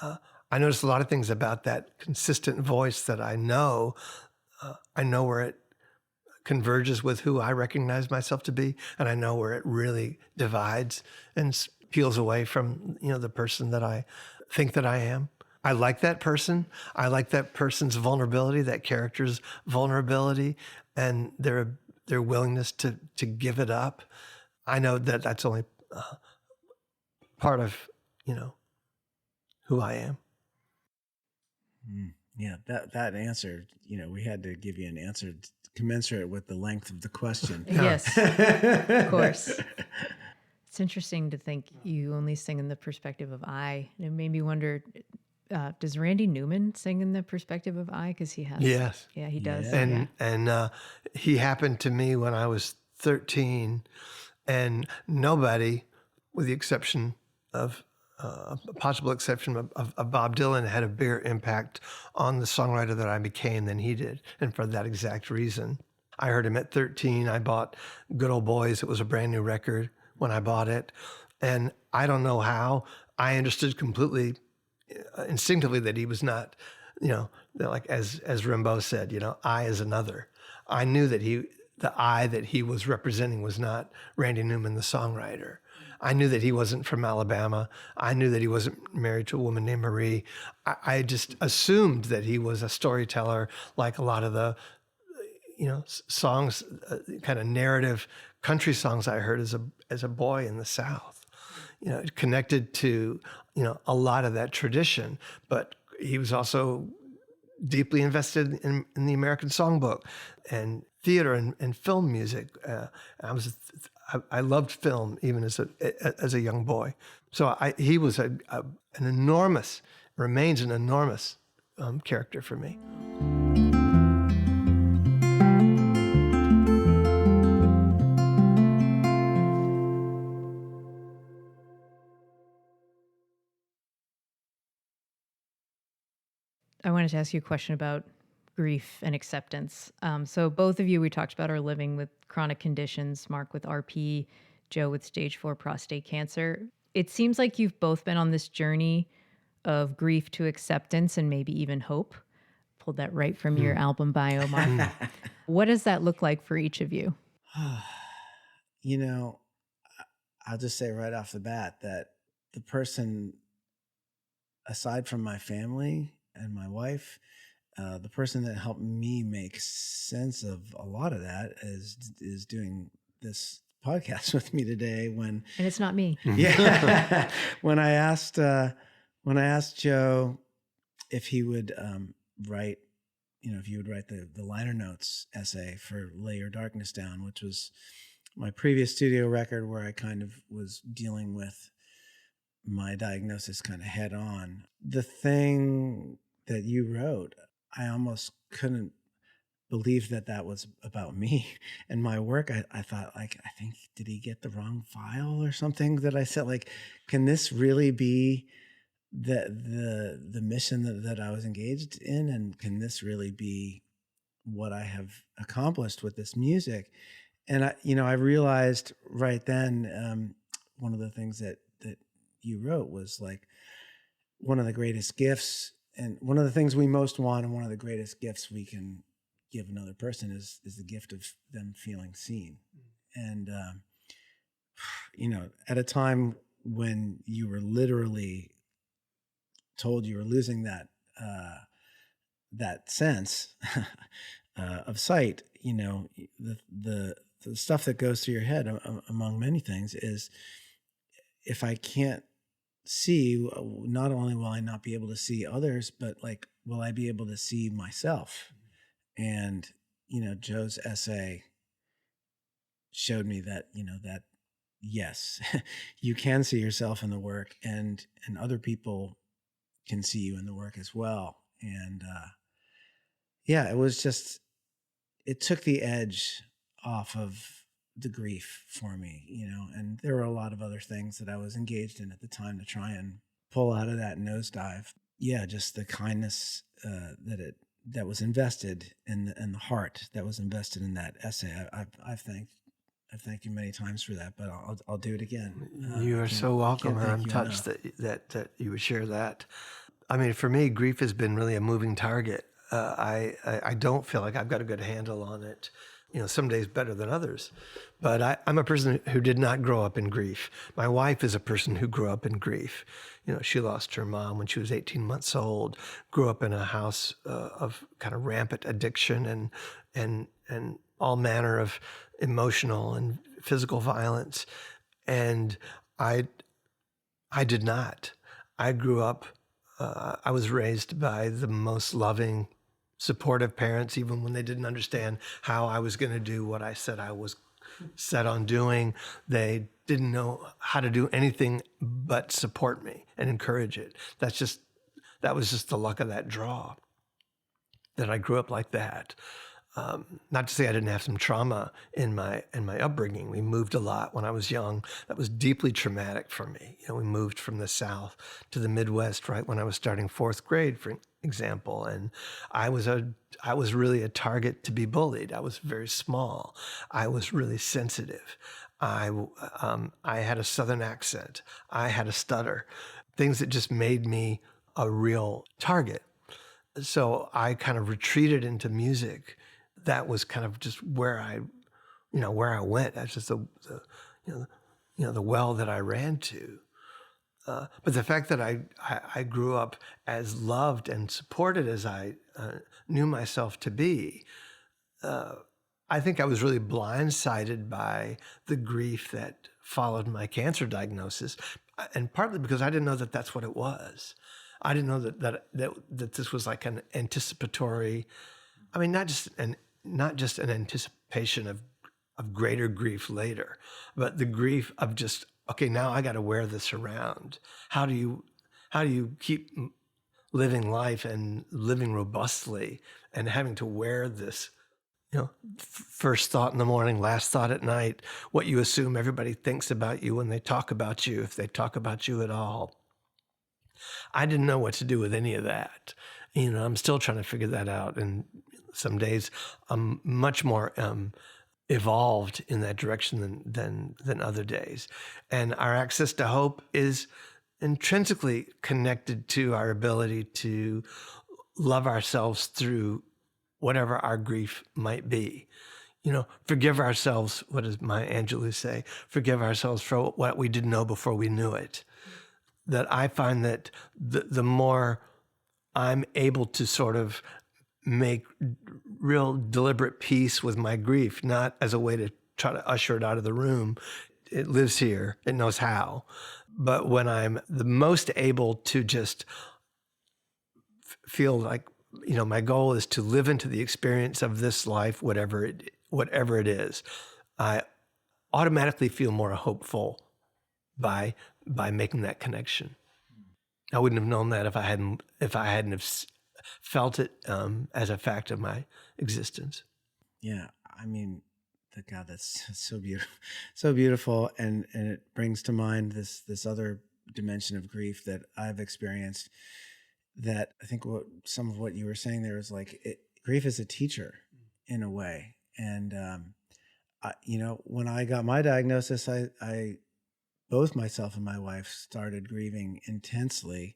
I noticed a lot of things about that consistent voice that I know where it converges with who I recognize myself to be, and I know where it really divides and peels away from, the person that I think that I am. I like that person. I like that person's vulnerability, that character's vulnerability, and their willingness to give it up. I know that that's only part of, who I am. Yeah, that answer, we had to give you an answer commensurate with the length of the question. Yes, of course. It's interesting to think you only sing in the perspective of I. And it made me wonder, does Randy Newman sing in the perspective of I? Because he has. Yes. Yeah, he does. Yeah. And he happened to me when I was 13, and nobody, with the exception of a possible exception of Bob Dylan, had a bigger impact on the songwriter that I became than he did. And for that exact reason, I heard him at 13. I bought Good Old Boys. It was a brand new record when I bought it. And I don't know how, I understood completely instinctively that he was not, like as Rimbaud said, I is another. I knew that the I that he was representing was not Randy Newman, the songwriter. I knew that he wasn't from Alabama. I knew that he wasn't married to a woman named Marie. I just assumed that he was a storyteller, like a lot of the, songs, kind of narrative country songs I heard as a boy in the South. Connected to, a lot of that tradition. But he was also deeply invested in the American songbook and theater and film music. I loved film even as a young boy. So he was remains an enormous character for me. I wanted to ask you a question about grief and acceptance. So both of you, we talked about, are living with chronic conditions, Mark with RP, Joe with stage 4 prostate cancer. It seems like you've both been on this journey of grief to acceptance and maybe even hope. Pulled that right from your album bio, Mark. What does that look like for each of you? I'll just say right off the bat that the person, aside from my family and my wife, the person that helped me make sense of a lot of that is doing this podcast with me today. And it's not me. Yeah, when I asked Joe if he would write, if you would write the liner notes essay for Lay Your Darkness Down, which was my previous studio record where I kind of was dealing with my diagnosis kind of head on. The thing that you wrote, I almost couldn't believe that was about me and my work. I thought, I think, did he get the wrong file or something that I said? Can this really be the mission that I was engaged in? And can this really be what I have accomplished with this music? And I realized right then, one of the things that you wrote was one of the greatest gifts, and one of the things we most want, and one of the greatest gifts we can give another person is the gift of them feeling seen. And, at a time when you were literally told you were losing that sense of sight, the stuff that goes through your head, among many things, is if I can't see, not only will I not be able to see others, but will I be able to see myself? And, Joe's essay showed me that, that yes, you can see yourself in the work, and other people can see you in the work as well. And, it was just, it took the edge off of the grief for me, and there were a lot of other things that I was engaged in at the time to try and pull out of that nosedive. Yeah, just the kindness that that was invested in the heart that was invested in that essay. I've thanked you many times for that, but I'll do it again. You are so welcome, and I'm you touched enough. that you would share that. I mean, for me, grief has been really a moving target. I don't feel like I've got a good handle on it. Some days better than others. But I'm a person who did not grow up in grief. My wife is a person who grew up in grief. She lost her mom when she was 18 months old, grew up in a house of kind of rampant addiction and all manner of emotional and physical violence. And I did not. I grew up, I was raised by the most loving, supportive parents, even when they didn't understand how I was going to do what I said I was set on doing. They didn't know how to do anything but support me and encourage it. That was just the luck of that draw, that I grew up like that. Not to say I didn't have some trauma in my upbringing. We moved a lot when I was young. That was deeply traumatic for me. We moved from the South to the Midwest right when I was starting fourth grade, for example, and I was really a target to be bullied. I was very small. I was really sensitive. I had a Southern accent. I had a stutter, things that just made me a real target. So I kind of retreated into music. That was kind of just where I went. That's just the well that I ran to. But the fact that I grew up as loved and supported as I knew myself to be, I think I was really blindsided by the grief that followed my cancer diagnosis, and partly because I didn't know that that's what it was. I didn't know that this was like an anticipatory. I mean, not just an anticipation of greater grief later, but the grief of just, okay, now I got to wear this around. How do you keep living life and living robustly and having to wear this, first thought in the morning, last thought at night, what you assume everybody thinks about you when they talk about you, if they talk about you at all. I didn't know what to do with any of that. I'm still trying to figure that out. And some days I'm much more evolved in that direction than other days. And our access to hope is intrinsically connected to our ability to love ourselves through whatever our grief might be. Forgive ourselves. What does Maya Angelou say? Forgive ourselves for what we didn't know before we knew it. That I find that the more I'm able to sort of make real deliberate peace with my grief, not as a way to try to usher it out of the room. It lives here. It knows how. But when I'm the most able to just feel like, my goal is to live into the experience of this life, whatever it is, I automatically feel more hopeful by making that connection. I wouldn't have known that if I hadn't have felt it as a fact of my existence. Yeah, I mean, God, that's so beautiful, so beautiful, and it brings to mind this other dimension of grief that I've experienced. That I think some of what you were saying there is like grief is a teacher in a way, and when I got my diagnosis, I both myself and my wife started grieving intensely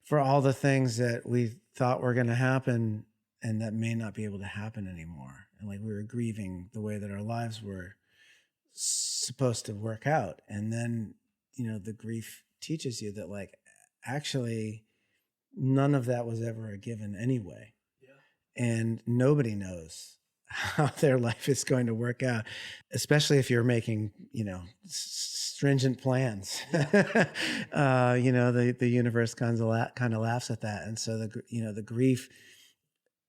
for all the things that we thought were going to happen and that may not be able to happen anymore. And like we were grieving the way that our lives were supposed to work out. And then, the grief teaches you that like, actually, none of that was ever a given anyway. Yeah. And nobody knows how their life is going to work out, especially if you're making, stringent plans. The universe kind of laughs at that. And so the grief,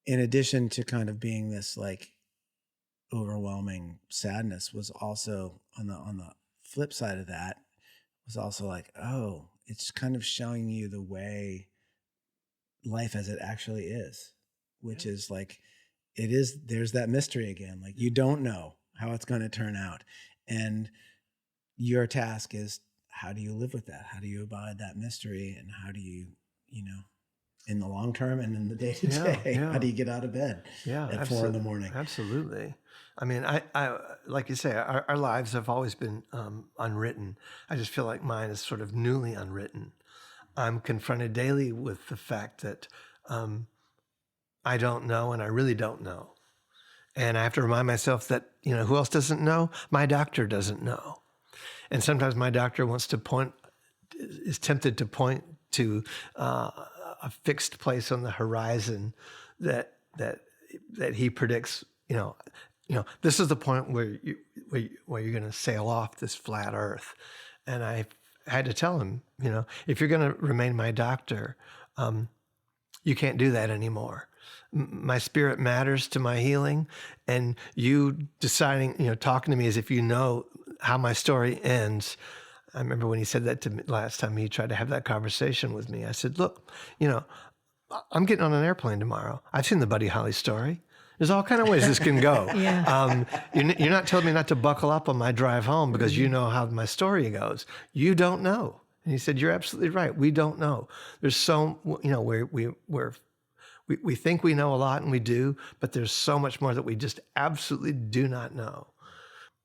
in addition to kind of being this like overwhelming sadness, was also on the flip side of that was also like, oh, it's kind of showing you the way life as it actually is, which is like, there's that mystery again. Like you don't know how it's going to turn out. And your task is, how do you live with that? How do you abide that mystery? And how do you, in the long term and in the day to day. How do you get out of bed at 4 a.m? Absolutely. I mean, I like you say, our lives have always been unwritten. I just feel like mine is sort of newly unwritten. I'm confronted daily with the fact that I don't know, and I really don't know. And I have to remind myself that, who else doesn't know? My doctor doesn't know. And sometimes my doctor is tempted to point to a fixed place on the horizon that he predicts, this is the point where you're going to sail off this flat earth. And I had to tell him, if you're going to remain my doctor, you can't do that anymore. My spirit matters to my healing, and you deciding, talking to me as if you know how my story ends. I remember when he said that to me last time he tried to have that conversation with me. I said, look, I'm getting on an airplane tomorrow. I've seen the Buddy Holly story. There's all kind of ways this can go. You're not telling me not to buckle up on my drive home because you know how my story goes. You don't know. And he said, you're absolutely right. We don't know. There's we think we know a lot, and we do, but there's so much more that we just absolutely do not know.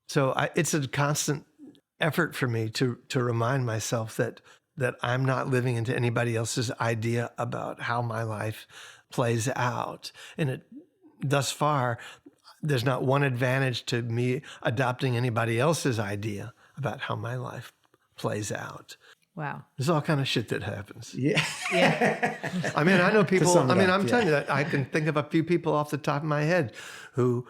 So it's a constant effort for me to remind myself that I'm not living into anybody else's idea about how my life plays out. And thus far, there's not one advantage to me adopting anybody else's idea about how my life plays out. Wow. There's all kind of shit that happens. Yeah. I mean, I know people, I'm yeah. telling you that I can think of a few people off the top of my head who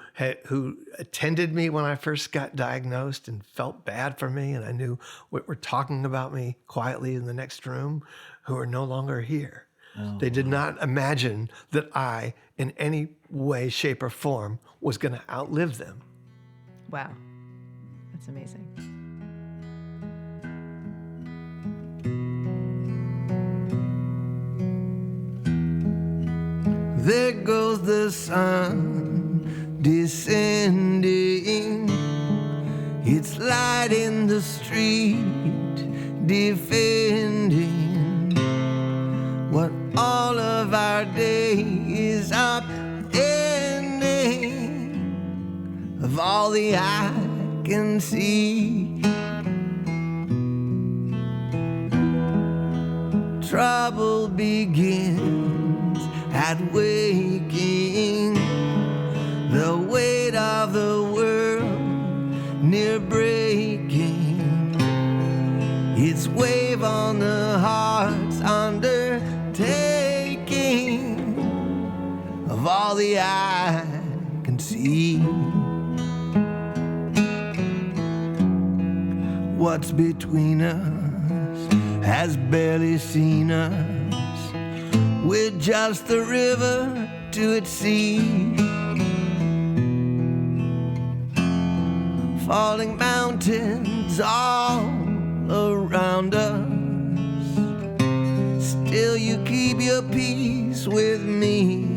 attended me when I first got diagnosed and felt bad for me, and I knew what were talking about me quietly in the next room, who are no longer here. Oh, they did not imagine that I, in any way, shape, or form, was going to outlive them. Wow. That's amazing. There goes the sun descending. It's light in the street, defending what all of our day is upending. Of all the eye can see, trouble begins at waking. The weight of the world near breaking. Its wave on the heart's undertaking. Of all the eye can see. What's between us has barely seen us. With just the river to its sea. Falling mountains all around us. Still you keep your peace with me.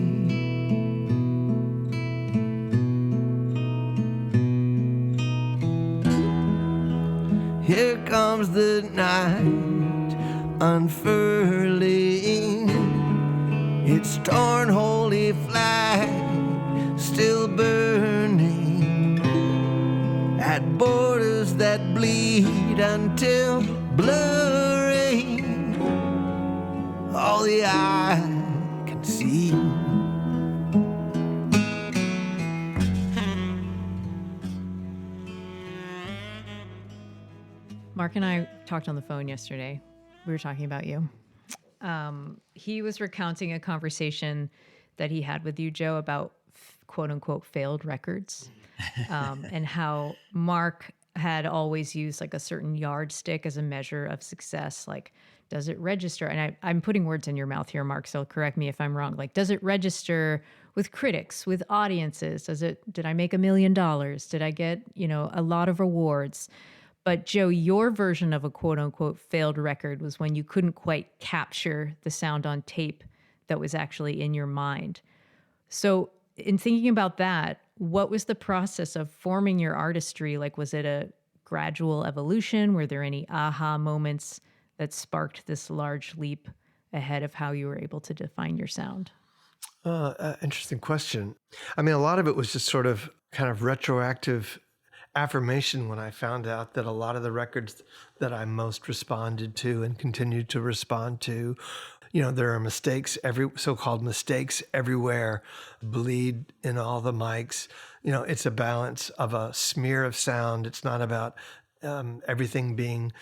Here comes the night unfurling. Its torn holy flag still burning at borders that bleed until blurring all the eye can see. Mark and I talked on the phone yesterday. We were talking about you. He was recounting a conversation that he had with you, Joe, about quote unquote failed records, and how Mark had always used like a certain yardstick as a measure of success. Like, does it register? And I'm putting words in your mouth here, Mark, so correct me if I'm wrong. Like, does it register with critics, with audiences? Did I make $1 million? Did I get, a lot of awards? But Joe, your version of a quote unquote failed record was when you couldn't quite capture the sound on tape that was actually in your mind. So in thinking about that, what was the process of forming your artistry? Like, was it a gradual evolution? Were there any aha moments that sparked this large leap ahead of how you were able to define your sound? Interesting question. I mean, a lot of it was just sort of kind of retroactive affirmation when I found out that a lot of the records that I most responded to and continued to respond to, there are mistakes, so-called mistakes everywhere, bleed in all the mics. It's a balance of a smear of sound. It's not about everything being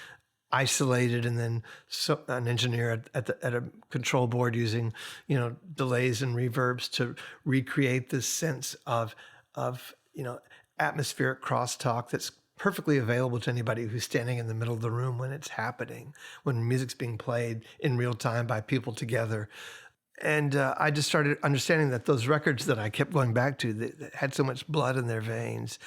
isolated and then an engineer at a control board using, delays and reverbs to recreate this sense of atmospheric crosstalk that's perfectly available to anybody who's standing in the middle of the room when it's happening, when music's being played in real time by people together. And I just started understanding that those records that I kept going back to that had so much blood in their veins,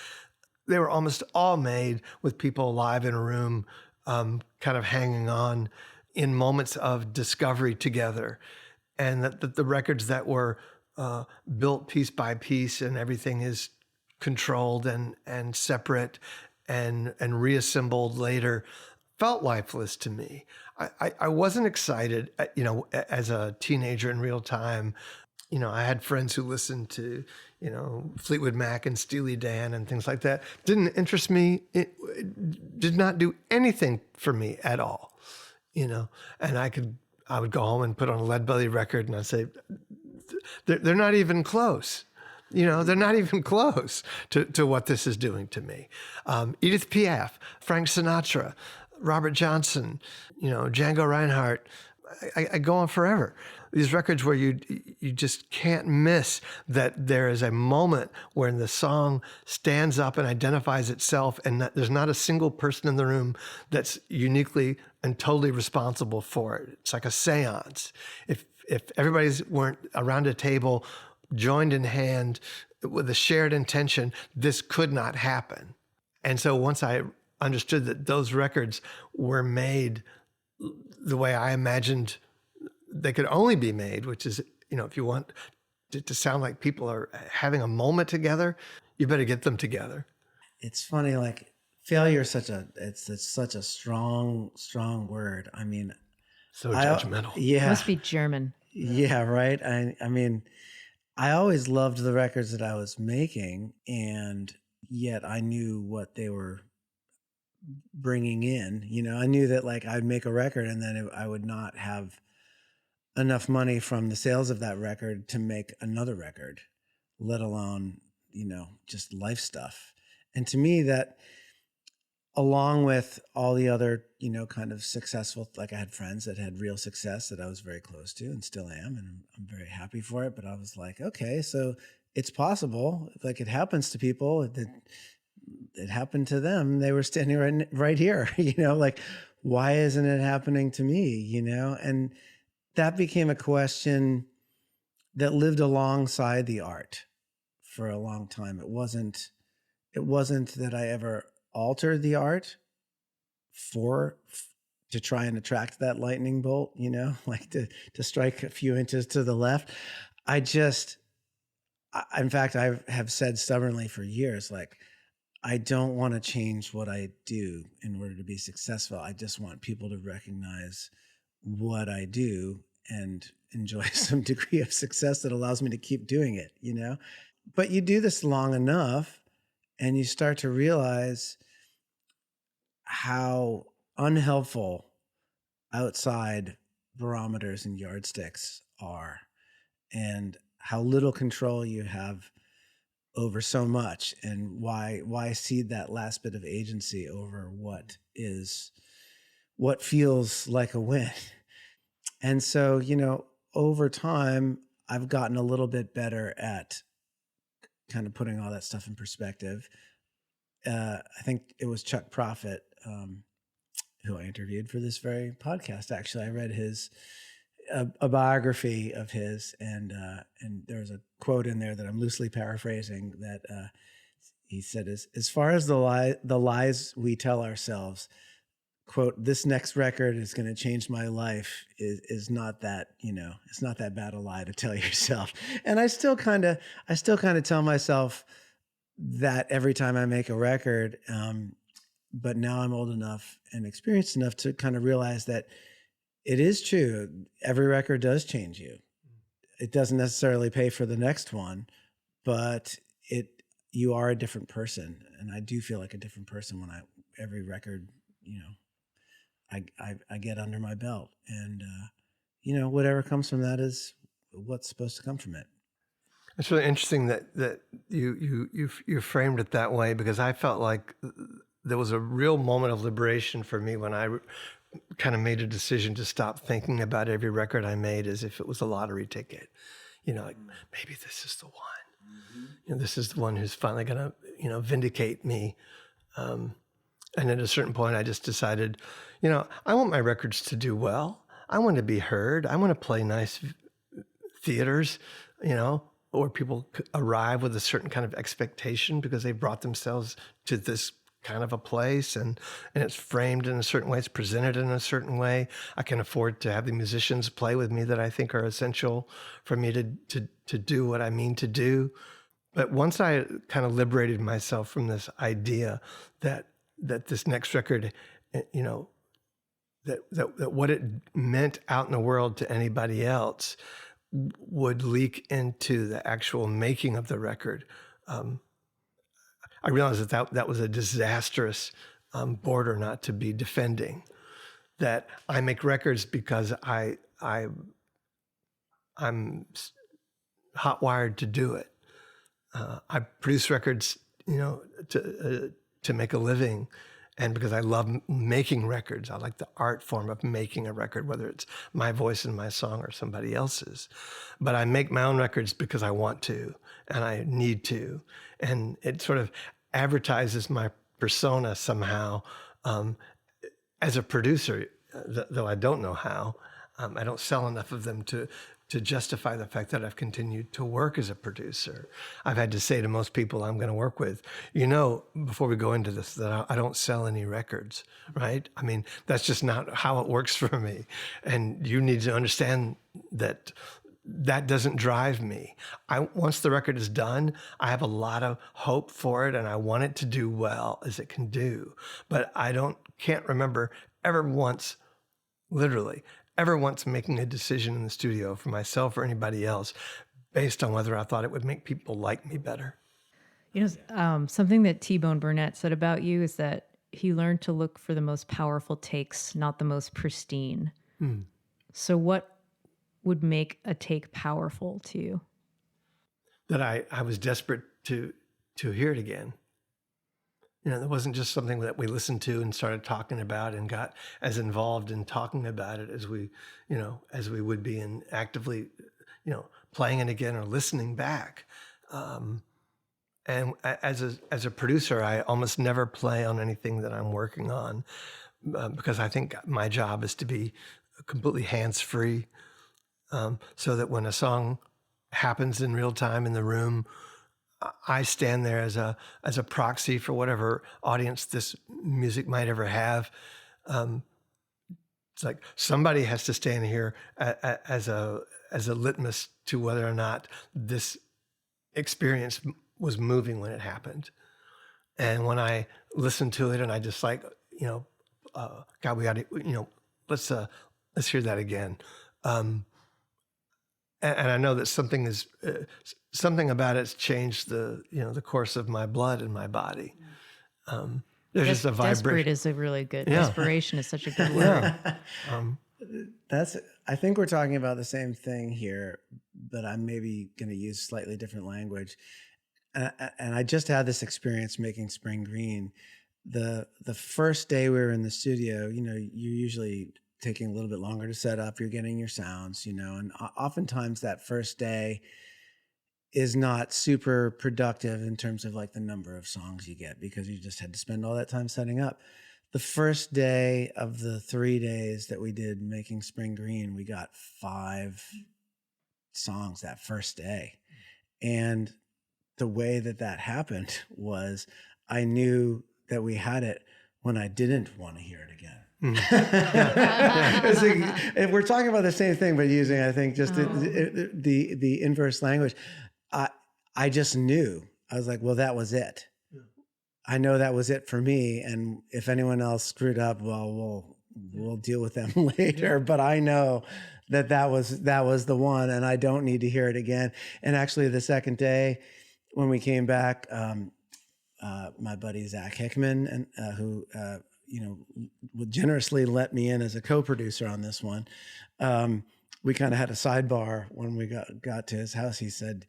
they were almost all made with people live in a room, kind of hanging on in moments of discovery together. And that the records that were built piece by piece and everything is controlled and separate and reassembled later felt lifeless to me. I wasn't excited, as a teenager in real time. I had friends who listened to, Fleetwood Mac and Steely Dan and things like that. Didn't interest me. It did not do anything for me at all, and I would go home and put on a Leadbelly record and I'd say, they're not even close. They're not even close to what this is doing to me. Edith Piaf, Frank Sinatra, Robert Johnson, Django Reinhardt. I go on forever. These records where you just can't miss that there is a moment when the song stands up and identifies itself, and that there's not a single person in the room that's uniquely and totally responsible for it. It's like a seance. If everybody's weren't around a table, joined in hand with a shared intention, this could not happen. And so once I understood that those records were made the way I imagined they could only be made, which is, if you want to sound like people are having a moment together, you better get them together. It's funny, like failure is such a strong word. I mean, so judgmental. Yeah. Must be German. Yeah, right. I mean, I always loved the records that I was making, and yet I knew what they were bringing in. I knew that like I'd make a record and then I would not have enough money from the sales of that record to make another record, let alone, just life stuff. And to me, that, along with all the other, kind of successful, like I had friends that had real success that I was very close to and still am, and I'm very happy for it. But I was like, okay, so it's possible. Like it happens to people. It happened to them. They were standing right here, like, why isn't it happening to me? And that became a question that lived alongside the art for a long time. It wasn't that I ever altered the art to try and attract that lightning bolt, like to strike a few inches to the left. In fact, I have said stubbornly for years, like, I don't want to change what I do in order to be successful. I just want people to recognize what I do and enjoy some degree of success that allows me to keep doing it, But you do this long enough and you start to realize how unhelpful outside barometers and yardsticks are, and how little control you have over so much, and why cede that last bit of agency over what feels like a win. And so, over time, I've gotten a little bit better at kind of putting all that stuff in perspective. I think it was Chuck Prophet, who I interviewed for this very podcast. Actually, I read a biography of his, and there was a quote in there that I'm loosely paraphrasing that he said, as far as the lies we tell ourselves, quote, this next record is going to change my life, is not that, it's not that bad a lie to tell yourself. And I still kind of tell myself that every time I make a record. But now I'm old enough and experienced enough to kind of realize that it is true. Every record does change you. It doesn't necessarily pay for the next one, but you are a different person. And I do feel like a different person when every record, I get under my belt, and whatever comes from that is what's supposed to come from it. It's really interesting that you framed it that way, because I felt like there was a real moment of liberation for me when I kind of made a decision to stop thinking about every record I made as if it was a lottery ticket. Like, maybe this is the one. This is the one who's finally going to, vindicate me. And at a certain point, I just decided, I want my records to do well. I want to be heard. I want to play nice theaters, or people arrive with a certain kind of expectation because they've brought themselves to this kind of a place, and it's framed in a certain way, it's presented in a certain way. I can afford to have the musicians play with me that I think are essential for me to do what I mean to do. But once I kind of liberated myself from this idea that this next record, that what it meant out in the world to anybody else would leak into the actual making of the record, I realized that was a disastrous border not to be defending. That I make records because I'm hot-wired to do it. I produce records, to make a living, and because I love making records. I like the art form of making a record, whether it's my voice in my song or somebody else's. But I make my own records because I want to, and I need to. And it sort of advertises my persona somehow as a producer, though I don't know how. I don't sell enough of them to justify the fact that I've continued to work as a producer. I've had to say to most people I'm going to work with, before we go into this, that I don't sell any records, right? I mean, that's just not how it works for me. And you need to understand that doesn't drive me. Once the record is done, I have a lot of hope for it, and I want it to do well as it can do. But can't remember ever once making a decision in the studio for myself or anybody else based on whether I thought it would make people like me better. Something that T Bone Burnett said about you is that he learned to look for the most powerful takes, not the most pristine. So what would make a take powerful to you? That I was desperate to hear it again. There wasn't just something that we listened to and started talking about and got as involved in talking about it as we would be in actively, playing it again or listening back. And as a producer, I almost never play on anything that I'm working on because I think my job is to be completely hands-free, so that when a song happens in real time in the room, I stand there as a proxy for whatever audience this music might ever have. It's like somebody has to stand here as a litmus to whether or not this experience was moving when it happened. And when I listen to it, and I just like, God, we got to, let's hear that again. And I know that something about it's changed the course of my blood and my body. There's just a vibration. Desperate is a really good. Yeah. Desperation is such a good word. I think we're talking about the same thing here, but I'm maybe going to use slightly different language. And I just had this experience making Spring Green. The first day we were in the studio, you're usually taking a little bit longer to set up, you're getting your sounds, and oftentimes that first day is not super productive in terms of like the number of songs you get because you just had to spend all that time setting up. The first day of the 3 days that we did making Spring Green, we got 5 songs that first day. And the way that happened was I knew that we had it when I didn't want to hear it again. If we're talking about the same thing, but using, I think, just the inverse language, I just knew. I was like, well, that was it. I know that was it for me. And if anyone else screwed up, well, we'll deal with them later. But I know that was the one, and I don't need to hear it again. And actually, the second day when we came back, my buddy Zach Hickman, and who would generously let me in as a co-producer on this one. We kind of had a sidebar when we got to his house. He said,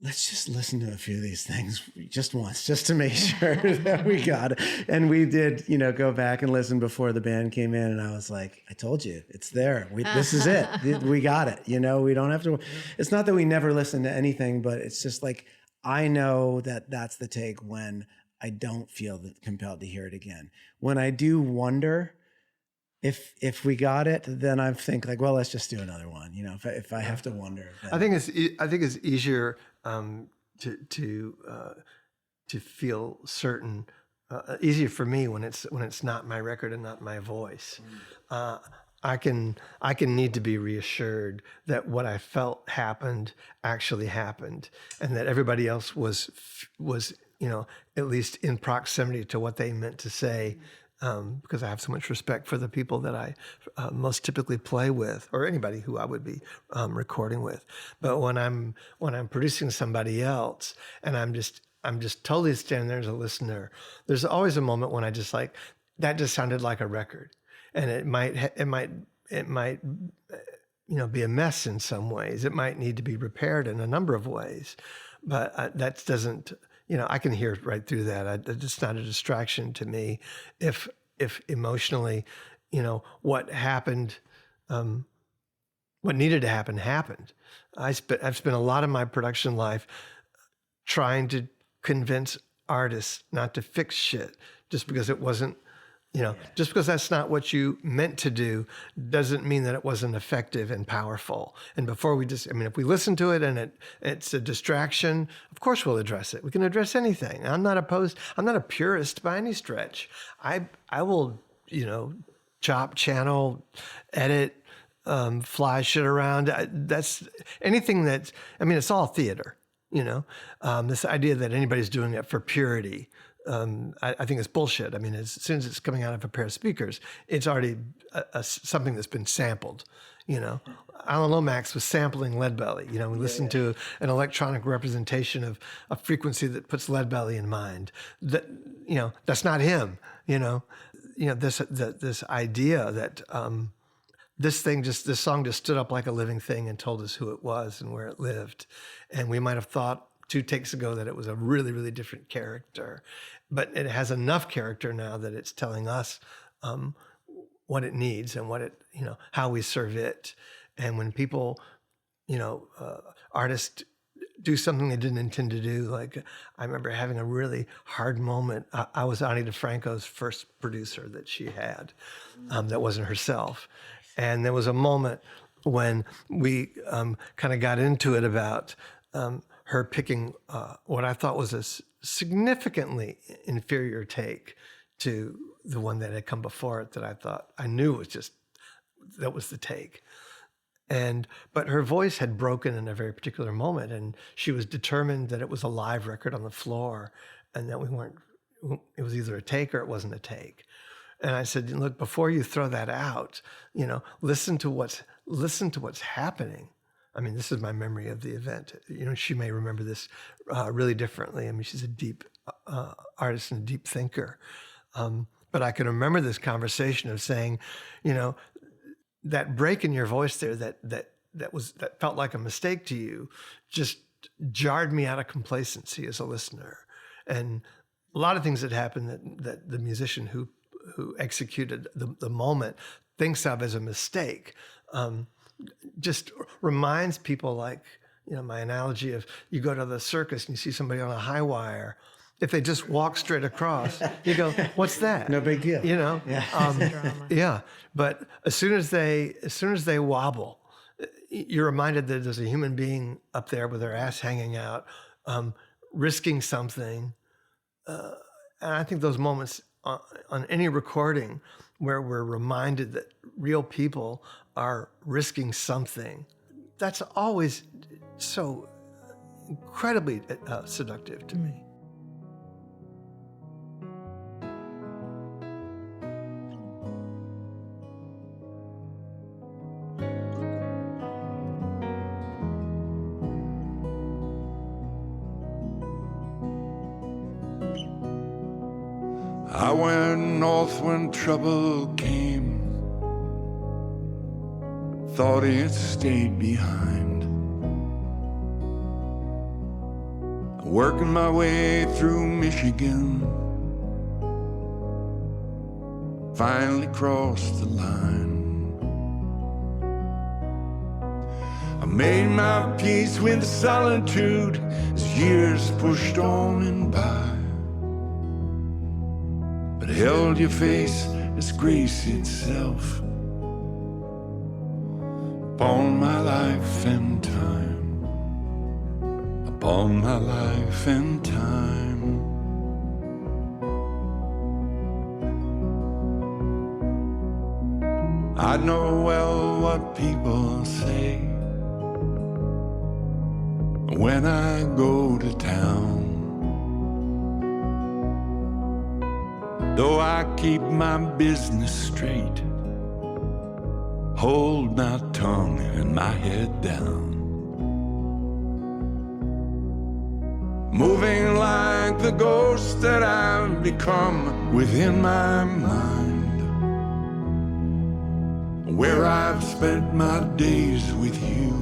let's just listen to a few of these things just once, just to make sure that we got it. And we did, go back and listen before the band came in. And I was like, I told you, it's there. This is it. We got it. We don't have to. It's not that we never listen to anything, but it's just like, I know that that's the take when I don't feel compelled to hear it again. When I do wonder if we got it, then I think like, well, let's just do another one. If I have to wonder. Then. I think it's easier to feel certain. Easier for me when it's not my record and not my voice. I can need to be reassured that what I felt happened actually happened, and that everybody else was at least in proximity to what they meant to say. Because I have so much respect for the people that I most typically play with, or anybody who I would be recording with. But when I'm producing somebody else, and I'm just totally standing there as a listener, there's always a moment when I just like, that just sounded like a record, and it might be a mess in some ways. It might need to be repaired in a number of ways, but that doesn't. I can hear right through that. It's not a distraction to me. If emotionally, what happened, what needed to happen happened. I've spent a lot of my production life trying to convince artists not to fix shit just because it wasn't. Just because that's not what you meant to do doesn't mean that it wasn't effective and powerful. And before we if we listen to it and it's a distraction, of course we'll address it. We can address anything. I'm not opposed. I'm not a purist by any stretch. I will, chop, channel, edit, fly shit around. That's anything that's, it's all theater, this idea that anybody's doing it for purity. I think it's bullshit. As soon as it's coming out of a pair of speakers, it's already something that's been sampled. Alan Lomax was sampling Leadbelly. We listened to an electronic representation of a frequency that puts Leadbelly in mind. That that's not him. This idea that this song just stood up like a living thing and told us who it was and where it lived, and we might have thought 2 takes ago that it was a really, really different character, but it has enough character now that it's telling us what it needs and what it, how we serve it. And when people, artists do something they didn't intend to do, like I remember having a really hard moment. I was Ani DeFranco's first producer that she had, that wasn't herself. And there was a moment when we kind of got into it about her picking what I thought was a significantly inferior take to the one that had come before it, that I thought I knew was just, that was the take. But her voice had broken in a very particular moment, and she was determined that it was a live record on the floor, and that it was either a take or it wasn't a take. And I said, look, before you throw that out, listen to what's happening. This is my memory of the event. She may remember this really differently. She's a deep artist and a deep thinker. But I can remember this conversation of saying, that break in your voice there that felt like a mistake to you just jarred me out of complacency as a listener. And a lot of things that happened that the musician who executed the moment thinks of as a mistake, just reminds people, like, my analogy of, you go to the circus and you see somebody on a high wire. If they just walk straight across, you go, what's that? No big deal. Yeah. But as soon as they wobble, you're reminded that there's a human being up there with their ass hanging out, risking something. And I think those moments on any recording where we're reminded that real people are risking something, that's always so incredibly seductive to me. I went north when trouble came. Thought it stayed behind. Working my way through Michigan. Finally crossed the line. I made my peace with solitude as years pushed on and by. But held your face as grace itself upon my life and time, upon my life and time. I know well what people say when I go to town. Though I keep my business straight, hold my tongue and my head down. Moving like the ghost that I've become within my mind, where I've spent my days with you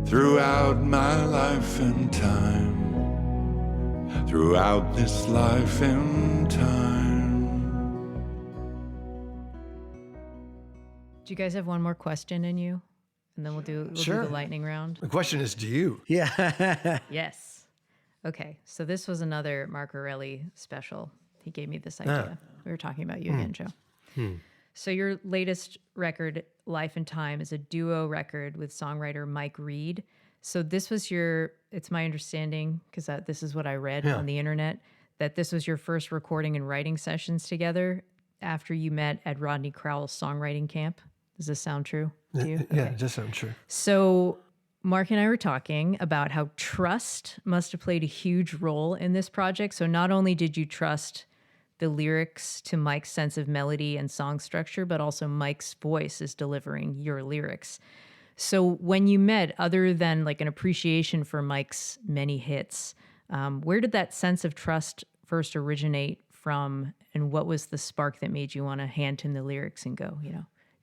throughout my life and time, throughout this life and time. Do you guys have one more question in you? And then we'll do Sure. the lightning round. The question is, do you? Yeah. Yes. Okay. So this was another Mark Erelli special. He gave me this idea. We were talking about you again, Joe. So your latest record, Life and Time, is a duo record with songwriter Mike Reid. So this was it's my understanding, because this is what I read on the internet, that this was your first recording and writing sessions together after you met at Rodney Crowell's songwriting camp. Does this sound true to you? Yeah, Okay. it does sound true. So Mark and I were talking about how trust must have played a huge role in this project. So not only did you trust the lyrics to Mike's sense of melody and song structure, but also Mike's voice is delivering your lyrics. So when you met, other than like an appreciation for Mike's many hits, where did that sense of trust first originate from? And what was the spark that made you want to hand him the lyrics and go,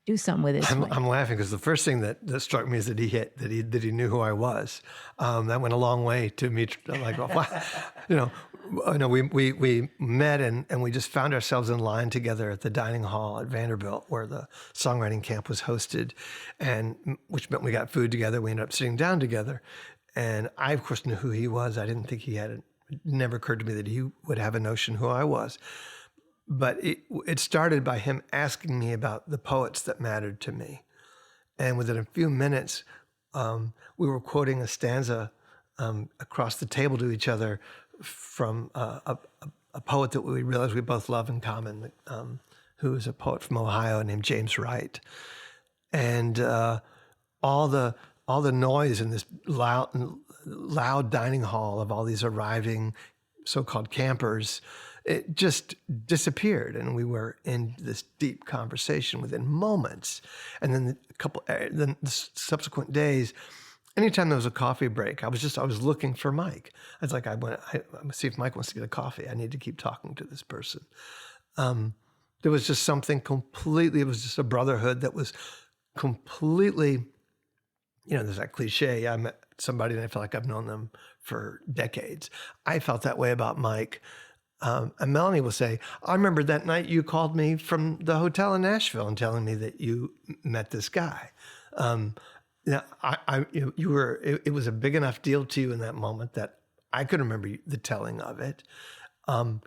do something with it? I'm laughing because the first thing that struck me is that he knew who I was. That went a long way to me. Like, we met and we just found ourselves in line together at the dining hall at Vanderbilt, where the songwriting camp was hosted, and which meant we got food together. We ended up sitting down together, and I of course knew who he was. I didn't think it never occurred to me that he would have a notion who I was. But it started by him asking me about the poets that mattered to me. And within a few minutes, we were quoting a stanza across the table to each other from a poet that we realized we both love in common, who is a poet from Ohio named James Wright. And all the noise in this loud dining hall of all these arriving so-called campers, it just disappeared, and we were in this deep conversation within moments. And then the subsequent days, anytime there was a coffee break, I was looking for Mike. I was like, I'm gonna see if Mike wants to get a coffee. I need to keep talking to this person. There was just something completely. It was just a brotherhood that was completely. There's that cliche. I met somebody and I feel like I've known them for decades. I felt that way about Mike. And Melanie will say, I remember that night you called me from the hotel in Nashville and telling me that you met this guy. It was a big enough deal to you in that moment that I could remember the telling of it.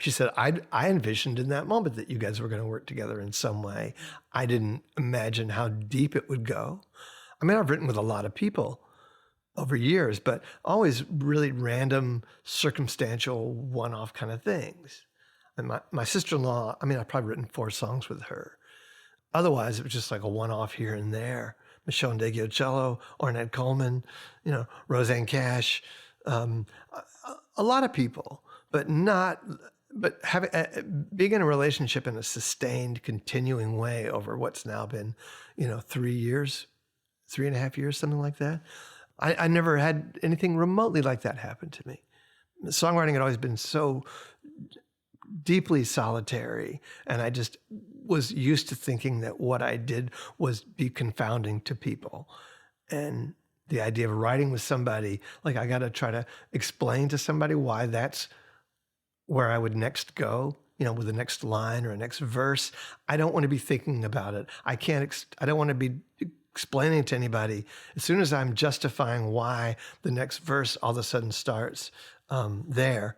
She said, I envisioned in that moment that you guys were going to work together in some way. I didn't imagine how deep it would go. I mean, I've written with a lot of people over years, but always really random, circumstantial, one-off kind of things. And my sister-in-law, I've probably written 4 songs with her. Otherwise, it was just like a one-off here and there. Michelle Ndegeocello, Ornette Coleman, Roseanne Cash, a lot of people, but having being in a relationship in a sustained, continuing way over what's now been, 3.5 years, something like that. I never had anything remotely like that happen to me. Songwriting had always been so deeply solitary, and I just was used to thinking that what I did was be confounding to people. And the idea of writing with somebody, like I got to try to explain to somebody why that's where I would next go, with the next line or a next verse. I don't want to be thinking about it. I don't want to be explaining to anybody. As soon as I'm justifying why the next verse all of a sudden starts there,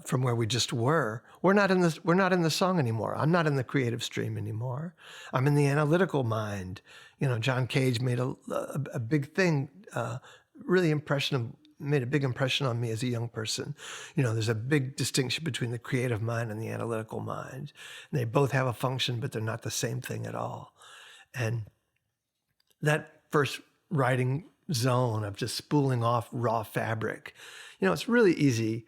from where we just were, we're not in the song anymore. I'm not in the creative stream anymore. I'm in the analytical mind. John Cage made a big thing, made a big impression on me as a young person. There's a big distinction between the creative mind and the analytical mind. And they both have a function, but they're not the same thing at all. And that first writing zone of just spooling off raw fabric, it's really easy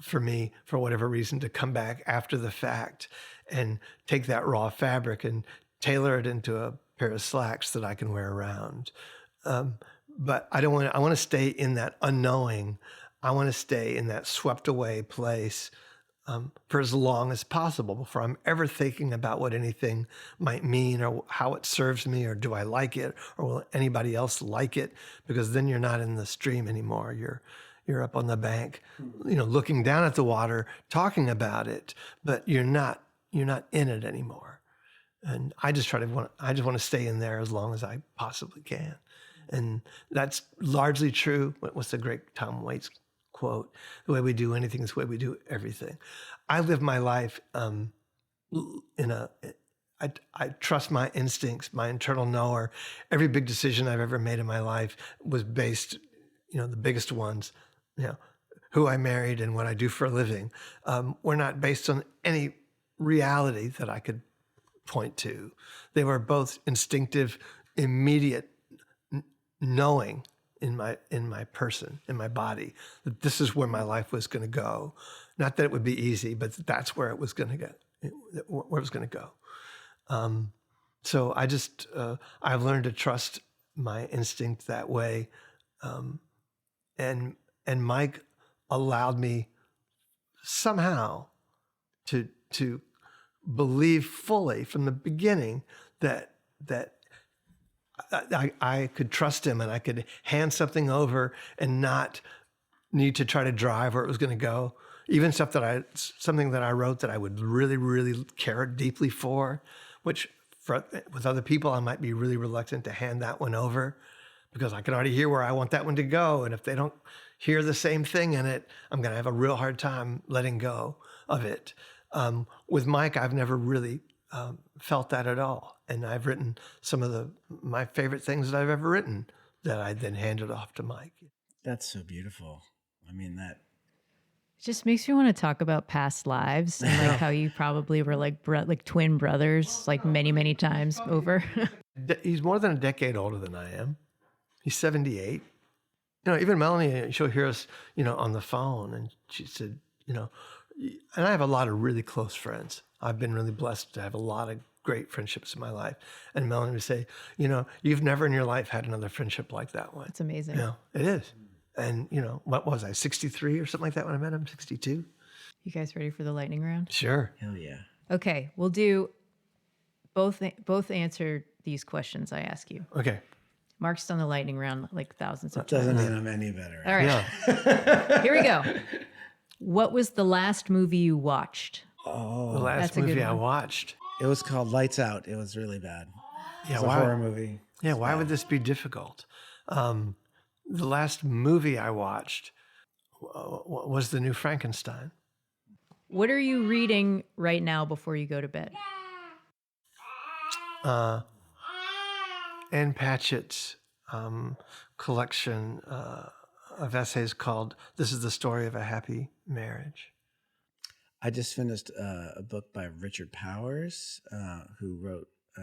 for me, for whatever reason, to come back after the fact and take that raw fabric and tailor it into a pair of slacks that I can wear around. But I want to stay in that unknowing. I want to stay in that swept away place for as long as possible before I'm ever thinking about what anything might mean or how it serves me, or do I like it, or will anybody else like it? Because then you're not in the stream anymore. You're up on the bank, looking down at the water, talking about it, but you're not in it anymore. And I just want to stay in there as long as I possibly can. And that's largely true. What's the great Tom Waits quote? The way we do anything is the way we do everything. I live my life I trust my instincts, my internal knower. Every big decision I've ever made in my life was based, the biggest ones, who I married and what I do for a living, were not based on any reality that I could point to. They were both instinctive, immediate knowing in my person, in my body, that this is where my life was going to go. Not that it would be easy, but that's where it was going to go. So I just I've learned to trust my instinct that way, and Mike allowed me somehow to believe fully from the beginning that I could trust him, and I could hand something over and not need to try to drive where it was going to go. Even something that I wrote that I would really, really care deeply for, which with other people I might be really reluctant to hand that one over, because I can already hear where I want that one to go. And if they don't hear the same thing in it, I'm going to have a real hard time letting go of it. With Mike, I've never really felt that at all. And I've written some of my favorite things that I've ever written that I then handed off to Mike. That's so beautiful. I mean, that It just makes me want to talk about past lives and like how you probably were like twin brothers, like many, many times over. He's more than a decade older than I am. He's 78. Even Melanie, she'll hear us, on the phone, and she said, and I have a lot of really close friends. I've been really blessed to have a lot of great friendships in my life. And Melanie would say, you've never in your life had another friendship like that one. It's amazing. It is. And, what was I, 63 or something like that when I met him? 62? You guys ready for the lightning round? Sure. hell yeah. Okay, we'll do both answer these questions I ask you. Okay. Mark's done the lightning round like thousands of times. Doesn't mean I'm any better. All right. Yeah. Here we go. What was the last movie you watched? The Oh, last That's a good movie I one. watched. it was called Lights Out. It was really bad. Yeah, It's a horror movie. Yeah, why would this be difficult? The last movie I watched was the new Frankenstein. What are you reading right now before you go to bed? Anne Patchett's collection of essays called "This is the Story of a Happy Marriage." I just finished a book by Richard Powers, who wrote, I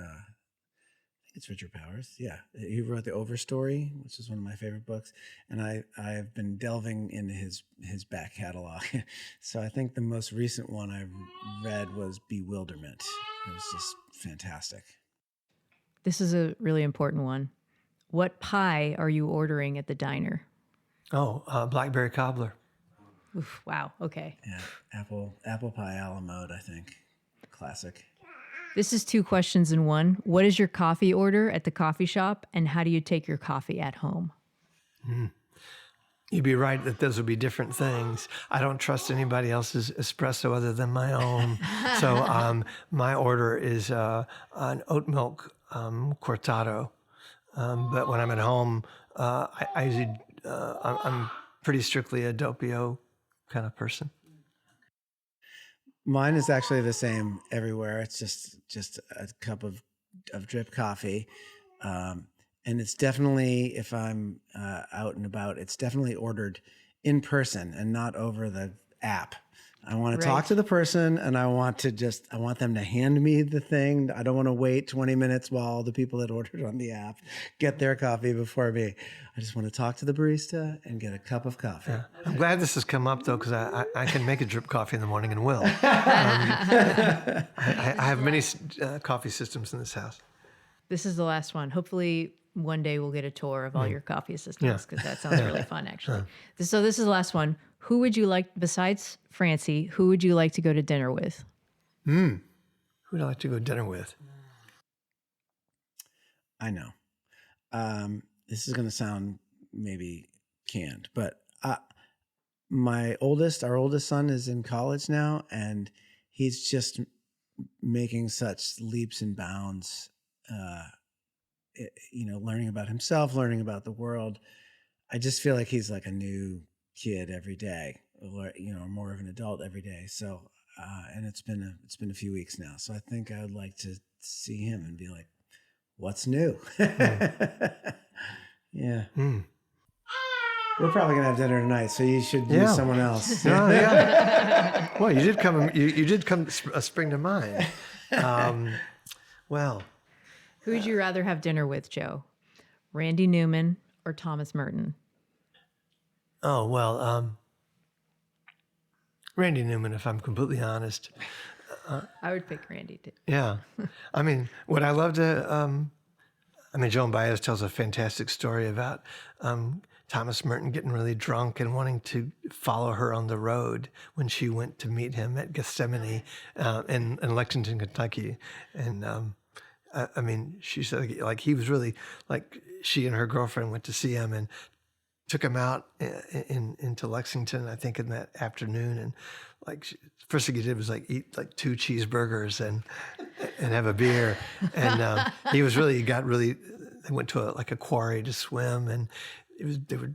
think it's Richard Powers. Yeah. He wrote The Overstory, which is one of my favorite books. And I've been delving into his back catalog. So I think the most recent one I read was Bewilderment. It was just fantastic. This is a really important one. What pie are you ordering at the diner? Oh, blackberry cobbler. Oof, wow. Okay. Yeah, apple pie a la mode, I think. Classic. This is 2 questions in one. What is your coffee order at the coffee shop, and how do you take your coffee at home? You'd be right that those would be different things. I don't trust anybody else's espresso other than my own. So my order is an oat milk cortado. But when I'm at home, I usually, I'm pretty strictly a doppio kind of person. Mine is actually the same everywhere. It's just a cup of drip coffee. And it's definitely, if I'm out and about, it's definitely ordered in person and not over the app. I want to talk to the person, and I want them to hand me the thing. I don't want to wait 20 minutes while the people that ordered on the app get their coffee before me. I just want to talk to the barista and get a cup of coffee. Yeah. I'm glad this has come up, though, because I can make a drip coffee in the morning and will. I have many coffee systems in this house. This is the last one. Hopefully one day we'll get a tour of all your coffee systems, because that sounds really fun, actually. So this is the last one. Who would you like, besides Francie, who would you like to go to dinner with? Who would I like to go to dinner with? I know. This is going to sound maybe canned, but our oldest son is in college now, and he's just making such leaps and bounds, learning about himself, learning about the world. I just feel like he's like a new kid every day, or more of an adult every day. So, and it's been a few weeks now. So I think I would like to see him and be like, "What's new?" Yeah. We're probably gonna have dinner tonight, so you should use someone else. Oh, yeah. Well, you did come. You did come spring to mind. Well, Who would you rather have dinner with, Joe? Randy Newman or Thomas Merton? oh well, Randy Newman. If I'm completely honest. I would pick Randy too. Yeah. I mean, what I love to, Joan Baez tells a fantastic story about Thomas Merton getting really drunk and wanting to follow her on the road when she went to meet him at Gethsemane in Lexington, Kentucky. And she said, like, he was really, like, she and her girlfriend went to see him and took him out into Lexington, I think, in that afternoon. And like, first thing he did was like eat like 2 cheeseburgers and have a beer. And he went to a quarry to swim, and they were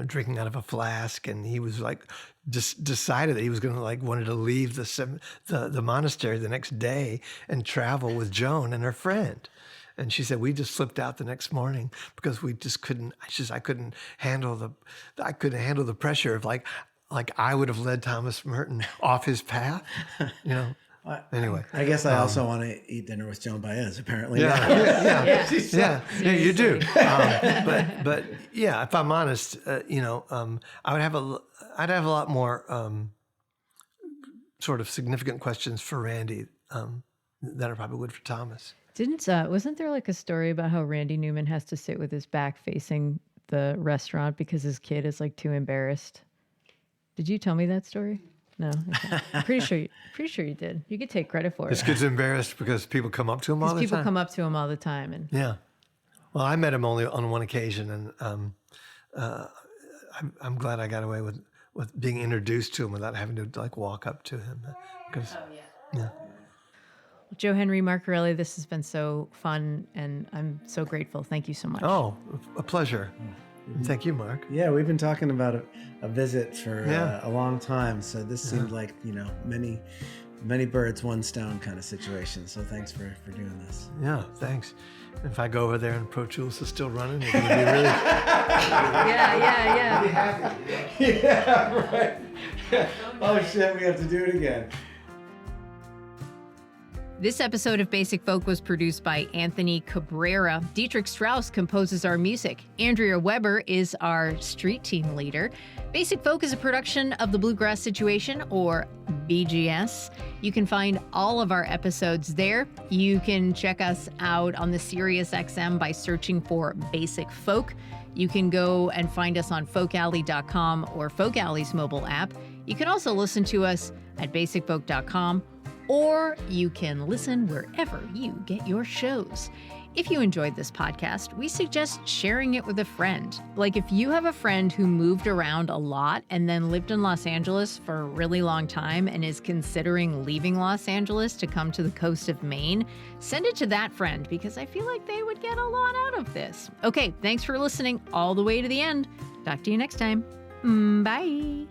drinking out of a flask. And he was like, just decided that he was going to wanted to leave the monastery the next day and travel with Joan and her friend. And she said, we just slipped out the next morning because we just couldn't. I couldn't handle the pressure of like I would have led Thomas Merton off his path. Anyway, I guess I also want to eat dinner with Joan Baez. Apparently, yeah, you do. But yeah, if I'm honest, I'd have a lot more sort of significant questions for Randy than I probably would for Thomas. Wasn't there like a story about how Randy Newman has to sit with his back facing the restaurant because his kid is like too embarrassed? Did you tell me that story? No, okay. I'm pretty sure you did. You could take credit for it. His kid's embarrassed because people come up to him all the time. People come up to him all the time, and yeah. Well, I met him only on one occasion, and I'm glad I got away with being introduced to him without having to like walk up to him. Yeah. Joe Henry, Mark Erelli, this has been so fun, and I'm so grateful. Thank you so much. Oh, a pleasure. Thank you, Mark. Yeah, we've been talking about a visit for a long time, so this seemed like many birds, one stone kind of situation. So thanks for doing this. Yeah, thanks. If I go over there and Pro Tools is still running, it's going to be really... Yeah. Be happy. Yeah, right. Oh shit, we have to do it again. This episode of Basic Folk was produced by Anthony Cabrera. Dietrich Strauss composes our music. Andrea Weber is our street team leader. Basic Folk is a production of The Bluegrass Situation, or BGS. You can find all of our episodes there. You can check us out on the SiriusXM by searching for Basic Folk. You can go and find us on folkalley.com or Folk Alley's mobile app. You can also listen to us at basicfolk.com, or you can listen wherever you get your shows. If you enjoyed this podcast, we suggest sharing it with a friend. Like if you have a friend who moved around a lot and then lived in Los Angeles for a really long time and is considering leaving Los Angeles to come to the coast of Maine, send it to that friend because I feel like they would get a lot out of this. Okay, thanks for listening all the way to the end. Talk to you next time. Bye.